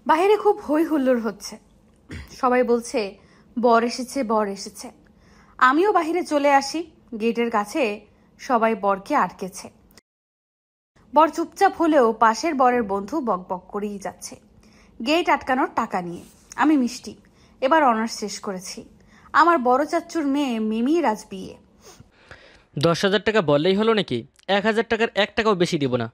বাইরে খুব হই হুল্লোড় হচ্ছে। সবাই বলছে বর এসেছে, বর এসেছে। আমিও বাহিরে চলে আসি। গেটের কাছে সবাই বরকে আটকেছে। বর চুপচাপ হলেও পাশের বরের বন্ধু বকবক করেই যাচ্ছে গেট আটকানোর টাকা নিয়ে। আমি মিষ্টি, এবার অনার্স শেষ করেছি। আমার বড় চাচ্চুর মেয়ে মিমির আজ বিয়ে। 10,000 টাকা বললেই হলো নাকি? 1,000 টাকার 1 টাকাও বেশি দিব না।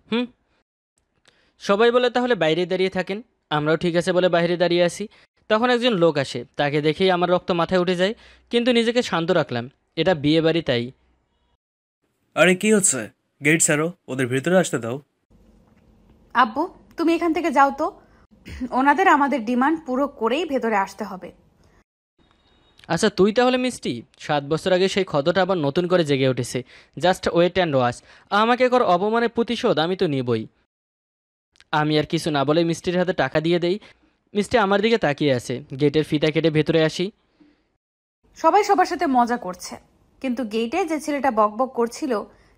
সবাই বলে তাহলে বাইরে দাঁড়িয়ে থাকেন। আমরাও ঠিক আছে বলে বাইরে দাঁড়িয়ে আসি। তখন একজন লোক আসে, তাকে দেখেই আমার রক্ত মাথায় উঠে যায়, কিন্তু নিজেকে শান্ত রাখলাম। এটা বিয়ে বাড়ি, তাই। আরে কি হচ্ছে? গেট ছাড়ো, ওদের ভিতরে আসতে দাও। আব্বু, তুমি এখান থেকে যাও তো। ওনাদের আমাদের ডিমান্ড পুরো করেই ভেতরে আসতে হবে। আচ্ছা, তুই তাহলে মিষ্টি? 7 বছর আগে সেই ক্ষতটা আবার নতুন করে জেগে উঠেছে। Just wait and watch. আমাকে কর অপমানের প্রতিশোধ আমি তো নিবই। আমি আর কিছু না বলে মিষ্টির হাতে টাকা দিয়ে দেই। মিষ্টি আমার দিকে তাকিয়ে আছে। গেটের ফিতা কেটে ভেতরে আসি। সবাই সবার সাথে মজা করছে, কিন্তু গেটে যে ছেলেটা বকবক করছিল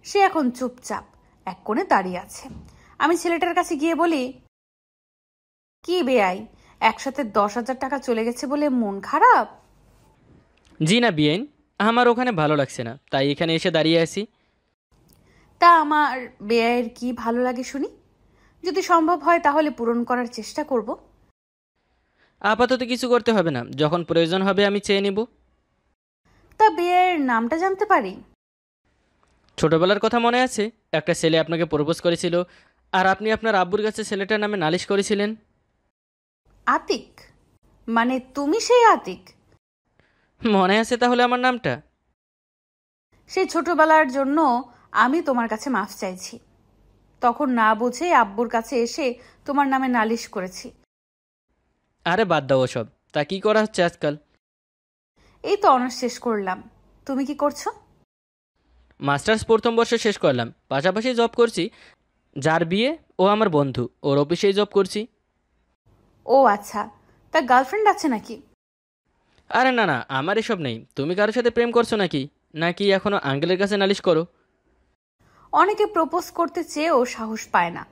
সে এখন চুপচাপ এক কোণে দাঁড়িয়ে আছে। আমি ছেলেটার কাছে গিয়ে বলি, কি বেআই, একসাথে 10,000 টাকা চলে গেছে বলে মন খারাপ? জি না বিয়েন, আমার ওখানে ভালো লাগছে না, তাই এখানে এসে দাঁড়িয়ে আছি। তা আমার বেআইয়ের কি ভালো লাগে শুনি। যদি সম্ভব হয় তাহলে পূরণ করার চেষ্টা করব। আপাতত কিছু করতে হবে না, যখন প্রয়োজন হবে আমি চেয়ে নেব। তা বেআইয়ের নামটা জানতে পারি? ছোটবেলার কথা মনে আছে? একটা ছেলে আপনাকে প্রপোজ করেছিল, আর আপনি আপনার আব্বুর কাছে ছেলেটার নামে নালিশ করেছিলেন। আতিক? মানে তুমি সেই আতিক? মনে আছে তাহলে আমার নামটা? সেই ছোটবেলার জন্য আমি তোমার কাছে মাফ চাইছি। তখন না বুঝে আব্বুর কাছে এসে তোমার নামে নালিশ করেছি। আরে বাদ দাও ওসব। তা কি করা হচ্ছে আজকাল? এই তো অনার্স শেষ করলাম। তুমি কি করছো? মাস্টার্স প্রথম বর্ষ শেষ করলাম, পাশাপাশি জব করছি। যার বিয়ে ও আমার বন্ধু, ওর অফিসেই জব করছি। ও আচ্ছা, তা গার্লফ্রেন্ড আছে নাকি? আরে না না, আমার এসব নেই। তুমি কারোর সাথে প্রেম করছো নাকি? নাকি এখনো আঙ্কেলের কাছে নালিশ করো? অনেকে প্রপোজ করতে চেয়েও সাহস পায় না।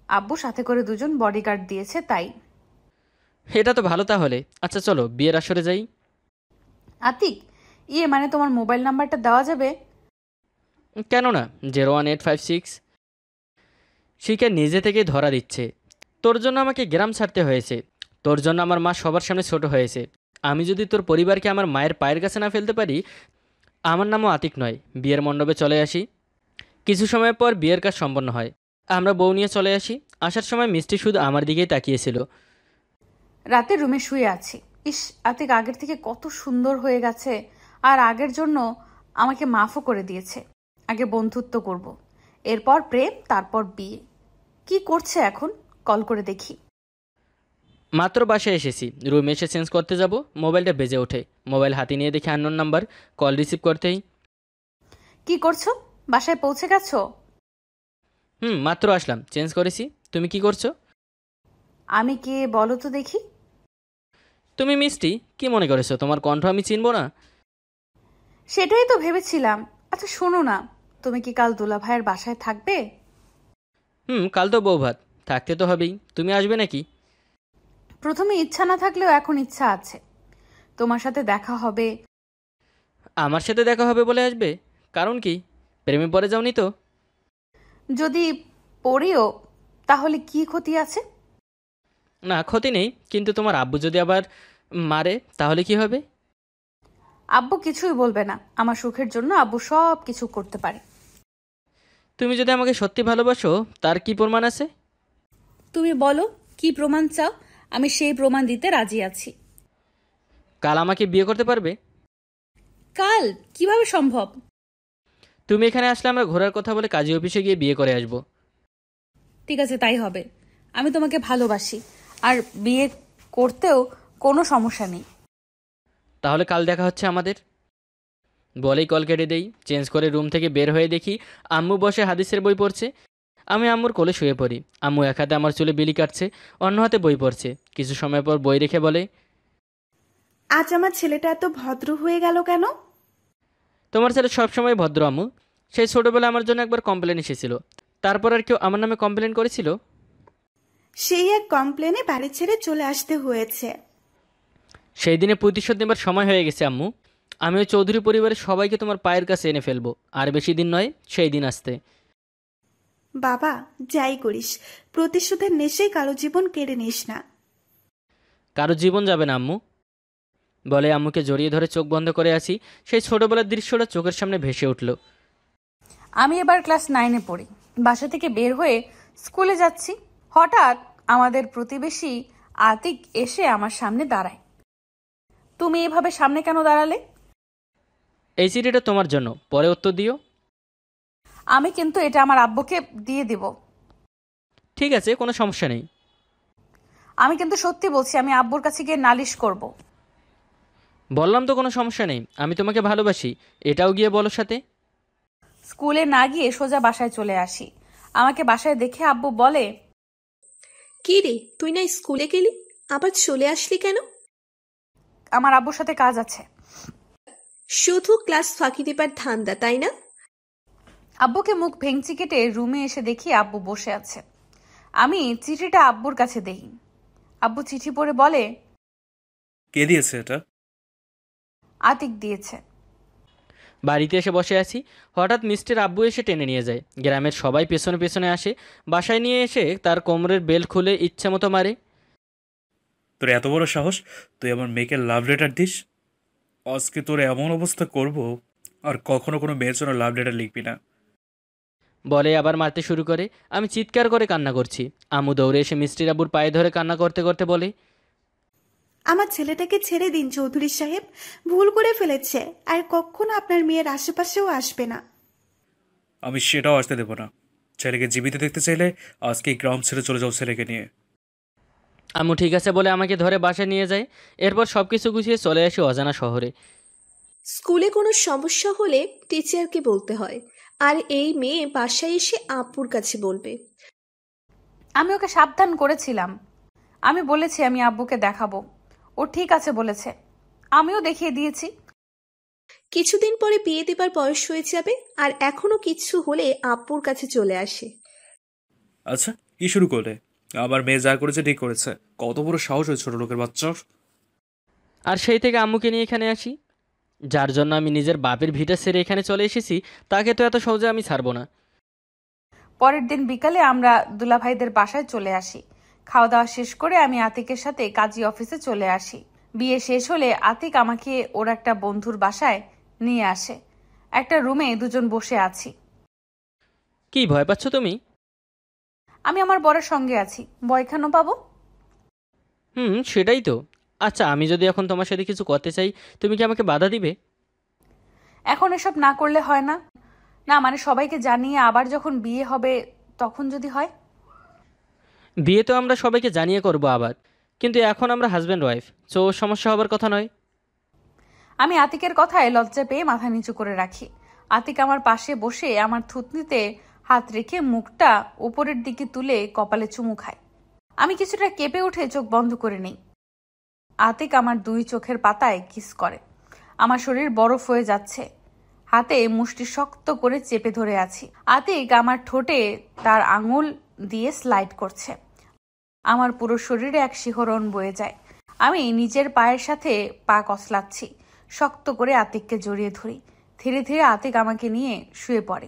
আব্বু সাথে করে দুজন বডিগার্ড দিয়েছে, তাই। এটা তো ভালো তাহলে। আচ্ছা চলো বিয়ের আসরে যাই। আতিক, ইয়ে মানে তোমার মোবাইল নাম্বারটা দেওয়া যাবে? কেন না? 01856। শিখে নিজে থেকেই ধরা দিচ্ছে। তোর জন্য আমাকে গ্রাম ছাড়তে হয়েছে। তোর জন্য আমার মা সবার সামনে ছোট হয়েছে। আমি যদি তোর পরিবারকে আমার মায়ের পায়ের কাছে না ফেলতে পারি, আমার নামও আতিক নয়। বিয়ের মণ্ডপে চলে আসি। কিছু সময় পর বিয়ের কাজ সম্পন্ন হয়। আমরা বউ নিয়ে চলে আসি। আসার সময় মিষ্টি শুধু আমার দিকেই তাকিয়েছিল। রাতে রুমে শুয়ে আছি। ইস, আতিক আগের থেকে কত সুন্দর হয়ে গেছে। আর আগের জন্য আমাকে মাফও করে দিয়েছে। আগে বন্ধুত্ব করব, এরপর প্রেম, তারপর বিয়ে। কি করছে এখন? কল করে দেখি। মাত্র বাসায় এসেছি, রুমে এসে চেঞ্জ করতে যাব, মোবাইলটা বেজে ওঠে। মোবাইল হাতে নিয়ে দেখি আননোন নাম্বার। কল রিসিভ করতেই। কি করছো? বাসায় পৌঁছে গেছো? মাত্র আসলাম, চেঞ্জ করেছি। তুমি কি করছো? আমি কে বলো তো দেখি। তুমি মিষ্টি, কি মনে করেছো তোমার কণ্ঠ আমি চিনব না? সেটাই তো ভেবেছিলাম। আচ্ছা শোনো না, তুমি কি কাল দুলা ভাইয়ের বাসায় থাকবে? কাল তো বউ ভাত, থাকতে তো হবেই। তুমি আসবে নাকি? প্রথমে ইচ্ছা না থাকলেও এখন ইচ্ছা আছে। তোমার সাথে দেখা হবে। আমার সাথে দেখা হবে বলে আসবে? কারণ কি? প্রেমে পড়ে যাওনি তো? যদি পড়িও, তাহলে কি ক্ষতি আছে? না, ক্ষতি নেই, কিন্তু তোমার আব্বু যদি আবার মারে তাহলে কি হবে? আব্বু কিছুই বলবে না। আমার সুখের জন্য আব্বু সব কিছু করতে পারে। তুমি যদি আমাকে সত্যি ভালোবাসো, তার কি প্রমাণ আছে? তুমি বলো, কি প্রমাণ চাও? আমি সেই প্রমাণ দিতে রাজি আছি। কাল আমাকে বিয়ে করতে পারবে? কাল? কিভাবে সম্ভব? তুমি এখানে আসলে আমরা ঘোরার কথা বলে কাজী অফিসে গিয়ে বিয়ে করে আসবো। ঠিক আছে, তাই হবে। আমি তোমাকে ভালোবাসি, আর বিয়ে করতেও কোনো সমস্যা নেই। তাহলে কাল দেখা হচ্ছে আমাদের। বলেই কল কেটে দেই। চেঞ্জ করে রুম থেকে বের হয়ে দেখি আম্মু বসে হাদিসের বই পড়ছে। আমি আম্মুর কোলে শুয়ে পড়ি। আম্মু এক হাতে আমার চুলে বিলি কাটছে, অন্য হাতে বই পড়ছে। কিছু সময় পর বই রেখে বলে, আজ আমার ছেলেটা এত ভদ্র হয়ে গেল কেন? তোমার ছেলে সবসময় ভদ্র আম্মু। সেই ছোটোবেলা আমার জন্য একবার কমপ্লেন এসেছিল, তারপর আর কেউ আমার নামে কমপ্লেন করেছিল? সেই এক কমপ্লেনে বাড়ি ছেড়ে চলে আসতে হয়েছে। সেই দিনে প্রতিশোধ নেবার সময় হয়ে গেছে আম্মু। আমি ওই চৌধুরী পরিবারের সবাইকে তোমার পায়ের কাছে এনে ফেলবো, আর বেশি দিন নয় সেই দিন আসতে। বাবা, যাই করিস, প্রতিশোধের নেশে কারো জীবন কেড়ে নিস না। কারো জীবন যাবে না আম্মু, বলে আম্মুকে জড়িয়ে ধরে চোখ বন্ধ করে আছি। সেই ছোটবেলার দৃশ্যটা চোখের সামনে ভেসে উঠল। আমি এবার ক্লাস 9-এ পড়ি। বাসা থেকে বের হয়ে স্কুলে যাচ্ছি। হঠাৎ আমাদের প্রতিবেশী আতিক এসে আমার সামনে দাঁড়ায়। তুমি এভাবে সামনে কেন দাঁড়ালে? এই চিঠিটা তোমার জন্য, পরে উত্তর দিও। আমি কিন্তু এটা আমার আব্বুকে দিয়ে দিব। ঠিক আছে, কোনো সমস্যা নেই। আমি কিন্তু সত্যি বলছি, আমি আব্বুর কাছে গিয়ে নালিশ করব। বললাম তো কোনো সমস্যা নেই, আমি তোমাকে ভালোবাসি, এটাও গিয়ে বলো সাথে। স্কুলে না গিয়ে সোজা বাসায় চলে আসি। আমাকে বাসায় দেখে আব্বু বলে, কি রে, তুই না স্কুলে গেলি, আবার চলে আসলি কেন? আমার আব্বুর সাথে কাজ আছে। শুধু ক্লাস ফাঁকি দেবার ধান্দা, তাই না? আব্বুকে মুখ ভেঙচি কেটে রুমে এসে দেখি আব্বু বসে আছে। আমি চিঠিটা আব্বুর কাছে দেই। আব্বু চিঠি পড়ে বলে, কে দিয়েছে এটা? আতিক দিয়েছে। বাড়িতে এসে বসে আছি, হঠাৎ মিষ্টির আব্বু এসে টেনে নিয়ে যায়। গ্রামের সবাই পেছনে পেছনে আসে। বাসায় নিয়ে এসে তার কোমরের বেল খুলে ইচ্ছে মতো মারে। তোর এত বড় সাহস, তুই আমার মেয়েকে লাভ লেটার দিস? আজকে তোর এমন অবস্থা করব, আর কখনো কোনো মেয়ের জন্য লাভ লেটার লিখবি না। বলে আবার মারতে শুরু করে। আমি চিৎকার করে কান্না করছি। আম্মু দৌড়ে এসে মিষ্টির আব্বুর পায়ে ধরে কান্না করতে করতে বলে, আমার ছেলেটাকে ছেড়ে দিন চৌধুরী সাহেব, ভুল করে ফেলেছে, আর কখনো আপনার মেয়ের আশেপাশেও আসবে না। আমি সেটাও আসতে দেবো না। ছেলেকে জীবিত দেখতে চাইলে আজকে গ্রাম ছেড়ে চলে যাও ছেলেকে নিয়ে। আম্মু ঠিক আছে বলে আমাকে ধরে বাসায় নিয়ে যায়। এরপর সব কিছু গুছিয়ে চলে আসি অজানা শহরে। স্কুলে কোনো সমস্যা হলে টিচারকে বলতে হয়, আর এই মেয়ে বাসায় এসে আপুর কাছে বলবে। আমি ওকে সাবধান করেছিলাম। আমি বলেছি আমি আব্বুকে দেখাবো। ও ঠিক আছে বলেছে। আমিও দেখিয়ে দিয়েছি। কিছুদিন পরে বিয়ে দেবার বয়স হয়ে যাবে, আর এখনো কিছু হলে আপুর কাছে চলে আসে। আচ্ছা, কি শুরু করলে? আমার মেয়ে যা করেছে ঠিক করেছে। কত বড় সাহস হয় ছোট লোকের বাচ্চার! আর সেই থেকে আম্মুকে নিয়ে এখানে আসি। যার জন্য আমি নিজের বাপের ভিটা ছেড়ে এখানে চলে এসেছি, তাকে তো এত সহজে আমি ছাড়বো না। পরের দিন বিকালে আমরা দুলাভাইদের বাসায় চলে আসি। খাওয়া দাওয়া শেষ করে আমি আতিকের সাথে কাজী অফিসে চলে আসি। বিয়ে শেষ হলে আতিক আমাকে ওর একটা বন্ধুর বাসায় নিয়ে আসে। একটা রুমে দুজন বসে আছি। কি ভয় পাচ্ছ তুমি? আমি আমার বরের সঙ্গে আছি, ভয় কেন পাবো? সেটাই তো। আচ্ছা, আমি যদি এখন তোমার সাথে কিছু করতে চাই, তুমি কি আমাকে বাধা দিবে? এখন এসব না করলে হয় না? না মানে সবাইকে জানিয়ে আবার যখন বিয়ে হবে তখন যদি হয়? বিয়ে তো আমরা সবাইকে জানিয়ে করব আবার, কিন্তু এখন আমরা হাজব্যান্ড ওয়াইফ, তো সমস্যা হবার কথা নয়। আমি আতিকের কথায় লজ্জা পেয়ে মাথা নিচু করে রাখি। আতিক আমার পাশে বসে আমার থুতনিতে হাত রেখে মুখটা উপরের দিকে তুলে কপালে চুমু খায়। আমি কিছুটা কেঁপে উঠে চোখ বন্ধ করে নেই। আতিক আমার দুই চোখের পাতায় কিস করে। আমার শরীর বরফ হয়ে যাচ্ছে। হাতে মুষ্টি শক্ত করে চেপে ধরে আছি। আতিক আমার ঠোঁটে তার আঙুল দিয়ে স্লাইড করছে। আমার পুরো শরীরে এক শিহরণ বয়ে যায়। আমি নিজের পায়ের সাথে পা কসলাচ্ছি। শক্ত করে আতিককে জড়িয়ে ধরি। ধীরে ধীরে আতিক আমাকে নিয়ে শুয়ে পড়ে।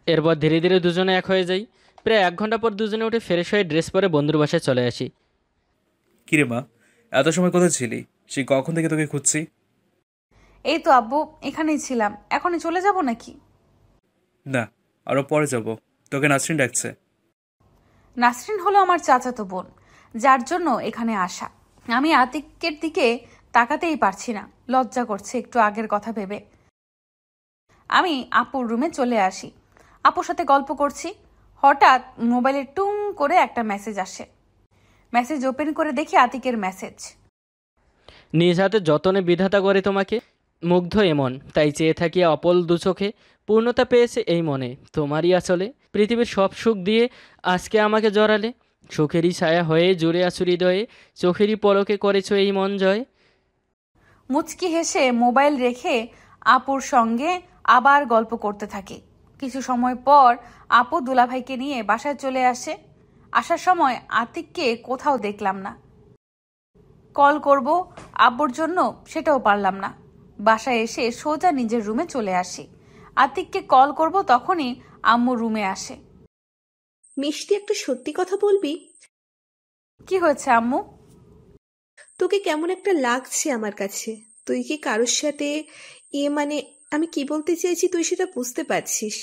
এরপর ধীরে ধীরে দুজনে এক হয়ে যাই। প্রায় 1 ঘন্টা পর দুজনে উঠে ফ্রেশ হয়ে ড্রেস পরে বন্ধুর বাসায় চলে আসি। কিরে মা, এত সময় কোথায় ছিলি? সেই কখন থেকে তোকে খুঁজছি। এই তো আব্বু, এখানেই ছিলাম। এখনই চলে যাব নাকি? না, আরো পরে যাব। তোকে নাসরিন ডাকছে। নাসরিন হলো আমার চাচাতো বোন, যার জন্য এখানে আসা। আমি আতিকের দিকে তাকাতেই পারছি না, লজ্জা করছে একটু আগের কথা ভেবে। আমি আপুর রুমে চলে আসি। আপুর সাথে গল্প করছি। হঠাৎ মোবাইলে টুং করে একটা মেসেজ আসে। মেসেজ ওপেন করে দেখি আতিকের মেসেজ। নিজ হাতে যতনে বিধাতা করে তোমাকে, মুগ্ধ এমন তাই চেয়ে থাকি অপল দু চোখে, পূর্ণতা পেয়েছে এই মনে তোমারই আসলে, পৃথিবীর সব সুখ দিয়ে আজকে আমাকে জড়ালে, সুখেরই ছায়া হয়ে জুড়ে আছো হৃদয়ে, চোখেরই পলকে করেছো এই মন জয়। মুচকি হেসে মোবাইল রেখে আপুর সঙ্গে আবার গল্প করতে থাকি। কিছু সময় পর আপু দুলাভাইকে নিয়ে বাসায় চলে আসে। আসার সময় আতিককে কোথাও দেখলাম না। কল করব আব্বুর জন্য, সেটাও পারলাম না। বাসায় এসে সোজা নিজের রুমে চলে আসি। আতিককে কল করব তখনই আম্মু রুমে আসে। মিষ্টি, একটা সত্যি কথা বলবি? কি হয়েছে আম্মু? তোকে কেমন একটা লাগছে আমার কাছে। তুই কি কারোর সাথে মানে আমি কি বলতে চেয়েছি তুই সেটা বুঝতে পারছিস?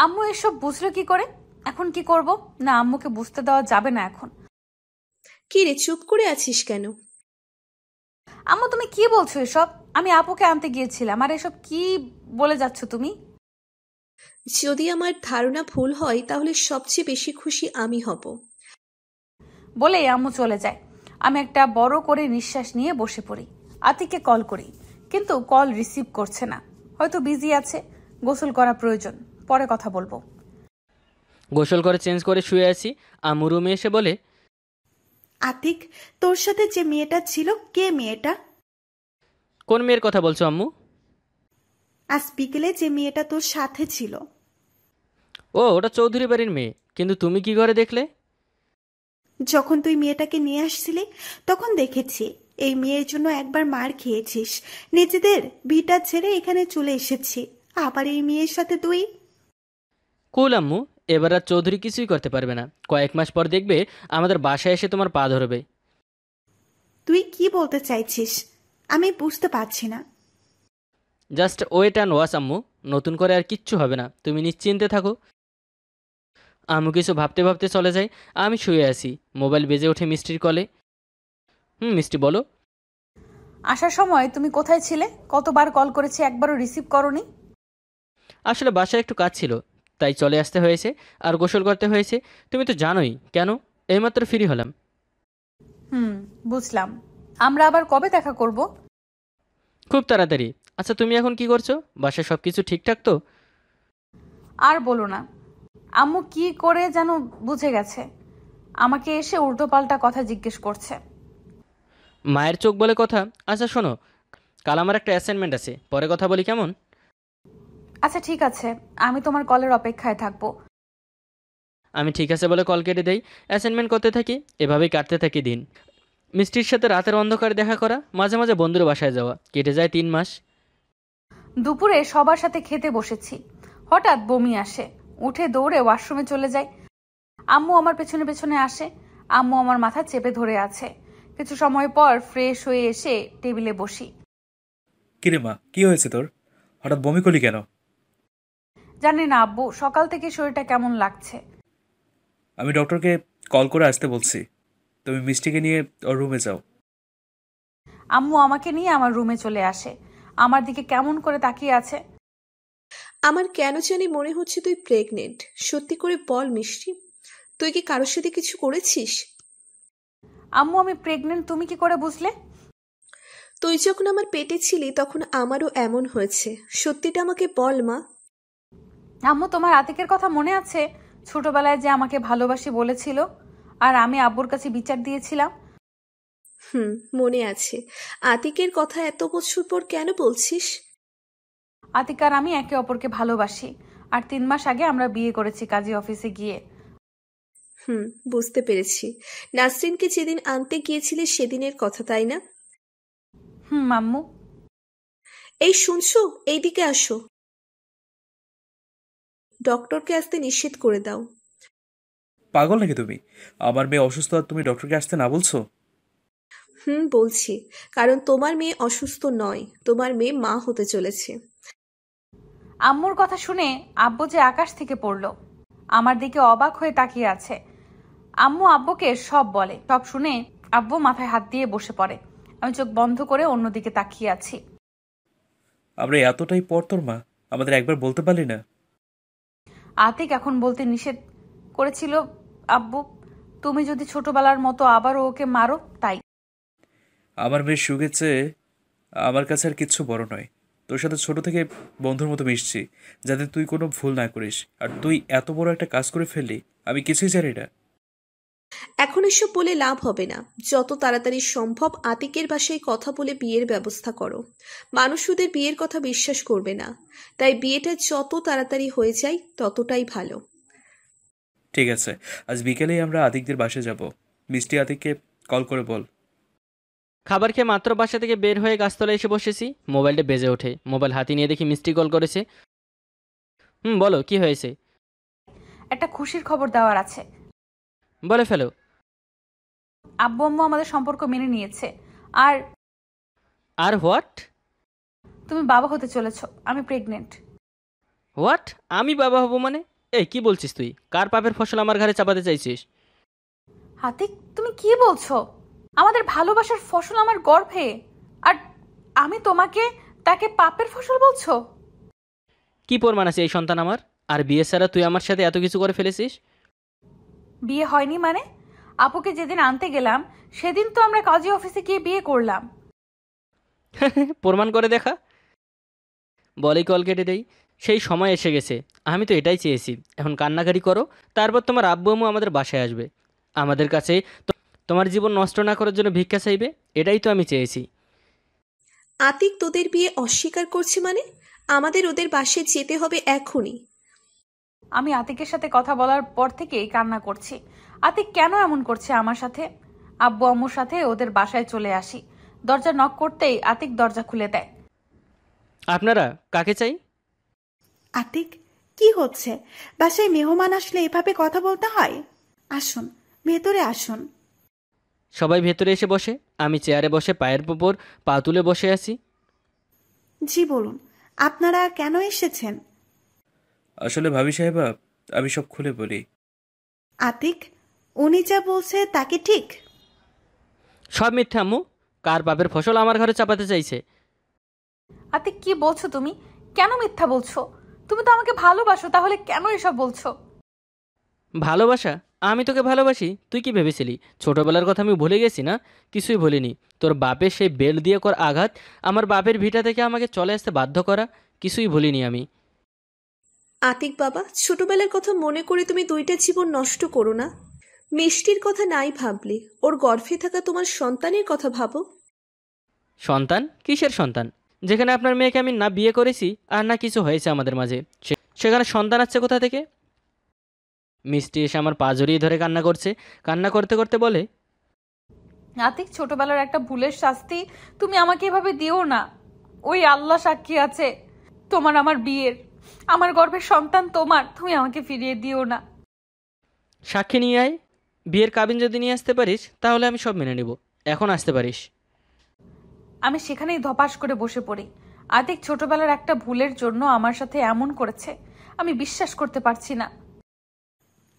আম্মু এসব বুঝলো কি করে? এখন কি করব? না, আম্মুকে বুঝতে দেওয়া যাবে না এখন। কি রে, চুপ করে আছিস কেন? আম্মু তুমি কি বলছো এসব? আমি আপুকে আনতে গিয়েছিলাম, আর এসব কি বলে যাচ্ছ তুমি? যদি আমার ধারণা ভুল হয় তাহলে সবচেয়ে বেশি খুশি আমি হব। বলেই আম্মু চলে যায়। আমি একটা বড় করে নিঃশ্বাস নিয়ে বসে পড়ি। আতিককে কল করি, কিন্তু কল রিসিভ করছে না। হয়তো বিজি আছে, গোসল করা প্রয়োজন, পরে কথা বলবো। গোসল করে চেঞ্জ করে শুয়ে আছি। আম্মু রুমে এসে বলে, আতিক, তোর সাথে যে মেয়েটা ছিল, কে মেয়েটা? কোন মেয়ের কথা বলছো আম্মু? আজ বিকেলে যে মেয়েটা তোর সাথে ছিল। ও, ওটা চৌধুরী বাড়ির মেয়ে। কিন্তু তুমি কি করে দেখলে? যখন তুই মেয়েটাকে নিয়ে আসছিলি তখন দেখেছি। এই মেয়ের জন্য একবার মার খেয়েছিস, নিজেদের ভিটা ছেড়ে এখানে চলে এসেছি, আবার এই মেয়ের সাথে তুই। কুল আম্মু, এবার আর চৌধুরী কিছুই করতে পারবে না। কয়েক মাস পর দেখবে আমাদের বাসায় এসে তোমার পা ধরবে। তুই কি বলতে চাইছিস আমি বুঝতে পারছি না। জাস্ট ওয়েট অ্যান্ড ওয়াচ আম্মু। নতুন করে আর কিচ্ছু হবে না, তুমি নিশ্চিন্তে থাকো। আম্মু কিছু ভাবতে ভাবতে চলে যায়। আমি শুয়ে আছি, মোবাইল বেজে ওঠে মিষ্টির কলে। মিষ্টি বলো। আসার সময় তুমি কোথায় ছিলে? কতবার কল করেছি, একবারও রিসিভ করনি। আসলে বাসায় একটু কাজ ছিল, তাই চলে আসতে হয়েছে, আর গোসল করতে হয়েছে। তুমি তো জানোই। কেন? এইমাত্র ফ্রি হলাম। বুঝলাম। আমরা আবার কবে দেখা করব? খুব তাড়াতাড়ি। আচ্ছা, তুমি এখন কি করছো? বাসায় সব কিছু ঠিকঠাক তো? আর বলো না, আম্মু কি করে যেন বুঝে গেছে। আমাকে এসে উল্টোপাল্টা কথা জিজ্ঞেস করছে। মায়ের চোখ বলে কথা। আচ্ছা শোনো, কাল আমার একটা অ্যাসাইনমেন্ট আছে, পরে কথা বলি কেমন? আচ্ছা ঠিক আছে, আমি তোমার কলের অপেক্ষায় থাকবো। আমি ঠিক আছে বলে কল কেটে দেই। অ্যাসাইনমেন্ট করতে থাকি, এভাবেই কাটতে থাকি দিন। মিষ্টির সাথে রাতের অন্ধকারে দেখা করা, মাঝে মাঝে বন্ধুর বাসায় যাওয়া, কেটে যায় 3 মাস। দুপুরে সবার সাথে খেতে বসেছি, হঠাৎ বমি আসে। উঠে দৌড়ে ওয়াশরুমে চলে যাই। আম্মু আমার পেছনে পেছনে আসে। আম্মু আমার মাথা চেপে ধরে আছে। কিছু সময় পর ফ্রেশ হয়ে এসে টেবিলে বসি। কিরে মা, কি হয়েছে তোর? হঠাৎ বমি করলি কেন? জানি না আব্বু, সকাল থেকে শরীরটা কেমন লাগছে। আমি ডক্টরকে কল করে আসতে বলছি। তুমি মিষ্টিকে নিয়ে ওর রুমে যাও। আম্মু আমাকে নিয়ে আমার রুমে চলে আসে। আমার দিকে কেমন করে তাকিয়ে আছে। আমার কেন জানি মনে হচ্ছে তুই প্রেগনেন্ট। সত্যি করে বল মিষ্টি, তুই কি কারোর সাথে কিছু করেছিস? আম্মু আমি প্রেগনেন্ট তুমি কি করে বুঝলে? তুই যখন আমার পেটে ছিলি তখন আমারও এমন হয়েছে। সত্যিটা আমাকে বল মা। আম্মু তোমার আতিকের কথা মনে আছে? ছোটবেলায় যে আমাকে ভালোবাসি বলেছিল, আর আমি আব্বুর কাছে বিচার দিয়েছিলাম। মনে আছে। আতিকের কথা এত বছর পর কেন বলছিস? আতিক আর আমি একে অপরকে ভালোবাসি, আর 3 মাস আগে আমরা বিয়ে করেছি কাজী অফিসে গিয়ে। বুঝতে পেরেছি। নাসরিনকে যেদিন আনতে গিয়েছিলে সেদিনের কথা, তাই না? আম্মু। এই শুনছো, এইদিকে আসো। ডক্টরকে আসতে নিষেধ করে দাও। পাগল নাকি তুমি? আমার মেয়ে অসুস্থ আর তুমি ডক্টরকে আসতে না বলছো? বলছি, কারণ তোমার মেয়ে অসুস্থ নয়, তোমার মেয়ে মা হতে চলেছে। আম্মুর কথা শুনে আব্বু যে আকাশ থেকে পড়লো। আমার দিকে অবাক হয়ে তাকিয়ে আছে। আম্মু আব্বুকে সব বলে। সব শুনে আব্বু মাথায় হাত দিয়ে বসে পড়ে। আমি চোখ বন্ধ করে অন্যদিকে তাকিয়ে আছি। আমরা এতটাই পর তোর মা, আমাদের একবার বলতে পারলি না? আতিক এখন বলতে নিষেধ করেছিল আব্বু। তুমি যদি ছোটবেলার মতো আবারও ওকে মারো, তাই। আমার মেয়ের সুখের চেয়ে আমার কাছে আর কিচ্ছু বড় নয়। তোর সাথে ছোট থেকে বন্ধুর মতো মিশছি, যাতে তুই কোনো ভুল না করিস। আর তুই এত বড় একটা কাজ করে ফেললি, আমি কিছুই জানি না। এখন এসব বলে লাভ হবে না। যত তাড়াতাড়ি সম্ভব আতিকের বাসায় কথা বলে বিয়ের ব্যবস্থা করো। মানুষ ওদের বিয়ের কথা বিশ্বাস করবে না, তাই বিয়েটা যত তাড়াতাড়ি হয়ে যায় ততটাই ভালো। ঠিক আছে, আজ বিকেলেই আমরা আতিকদের বাসায় যাব। মিষ্টি আতিককে কল করে বল। খাবার খেয়ে মাত্র বাসা থেকে বের হয়ে গাছতলায় এসে বসেছি, মোবাইলটা বেজে ওঠে। মোবাইল হাতে নিয়ে দেখি মিষ্টি কল করেছে। বলো কি হয়েছে? একটা খুশির খবর দেওয়ার আছে। বলে ফেলো। আব্বু আম্মু আমাদের সম্পর্ক মেনে নিয়েছে। আর আর হোয়াট? তুমি বাবা হতে চলেছ। আমি প্রেগনেন্ট। হোয়াট? আমি বাবা হব মানে? এই কি বলছিস তুই? কার পাপের ফসল আমার ঘরে চাপাতে চাইছিস? আতিক, তুমি কি বলছো? আমাদের ভালোবাসার ফসল আমার গর্ভে, আর আমি তোমাকে তাকে পাপের ফসল বলছো? কি প্রমাণ আছে এই সন্তান আমার? আর বিয়ে ছাড়া তুই আমার সাথে এত কিছু করে ফেলেছিস? বিয়ে হয়নি মানে? আপুকে যেদিন আনতে গেলাম সেদিন তো আমরা কাজী অফিসে গিয়ে বিয়ে করলাম। প্রমাণ করে দেখা। বলেই কল কেটে দেই। সেই সময় এসে গেছে, আমি তো এটাই চেয়েছি। এখন কান্নাকাটি করো, তারপর তোমার আব্বু আম্মু আমাদের বাসায় আসবে, আমাদের কাছে তোমার জীবন নষ্ট না করার জন্য ভিক্ষা চাইবে। এটাই তো আমি চেয়েছি। আতিক তোদের বিয়ে অস্বীকার করছে মানে? আমাদের ওদের বাসায় যেতে হবে এখনই। আমি আতিকের সাথে কথা বলার পর থেকেই কান্না করছি। আতিক কেন এমন করছে আমার সাথে? আব্বু আম্মুর সাথে ওদের বাসায় চলে আসি। দরজা নক করতেই আতিক দরজা খুলে দেয়। আপনারা কাকে চাই? আতিক, কি হচ্ছে? বাসায় মেহমান আসলে এভাবে কথা বলতে হয়? আসুন, ভেতরে আসুন। সবাই ভেতরে এসে বসে। আমি চেয়ারে বসে পায়ের উপর পা তুলে বসে আছি। জি বলুন, আপনারা কেন এসেছেন? আসলে ভাবি সাহেবা, আমি সব খুলে বলি। আতিক, উনি যা বলছে তা কি ঠিক? সব মিথ্যা আম্মু। কার পাপের ফসল আমার ঘরে চাপাতে চাইছে? আতিক, কি বলছো তুমি? কেন মিথ্যা বলছো? তুমি তো আমাকে ভালোবাসো, তাহলে কেন এসব বলছো? ভালোবাসা? আমি তোকে ভালোবাসি? তুই কি ভেবেছিলি ছোটবেলার কথা আমি ভুলে গেছি? না, কিছুই ভুলিনি। তোর বাপের সেই বেল দিয়ে কর আঘাত, আমার বাপের ভিটা থেকে আমাকে চলে আসতে বাধ্য করা, কিছুই ভুলিনি আমি। আতিক বাবা, ছোটবেলার কথা মনে করে তুমি দুইটা জীবন নষ্ট করো না। মিষ্টির কথা নাই ভাবলে, ওর গর্ভে থাকা তোমার সন্তানের কথা ভাবো। সন্তান? কিসের সন্তান? যেখানে আপনার মেয়েকে আমি না বিয়ে করেছি আর না কিছু হয়েছে আমাদের মাঝে, সেখানে সন্তান আসছে কোথা থেকে? মিষ্টি এসে আমার পা জড়িয়ে ধরে কান্না করছে। কান্না করতে করতে বলে, আতিক, ছোটবেলার একটা ভুলের শাস্তি তুমি আমাকে এভাবে দিও না। ওই আল্লাহ সাক্ষী আছে, তোমার আমার বিয়ের, আমার গর্ভের সন্তান তোমার। তুমি আমাকে ফিরিয়ে দিও না। সাক্ষী নিয়ে আয়। বিয়ের কাবিন যদি নিয়ে আসতে পারিস তাহলে আমি সব মেনে নেব। এখন আসতে পারিস। আমি সেখানেই ধপাস করে বসে পড়ি। আতিক ছোটবেলার একটা ভুলের জন্য আমার সাথে এমন করেছে, আমি বিশ্বাস করতে পারছি না।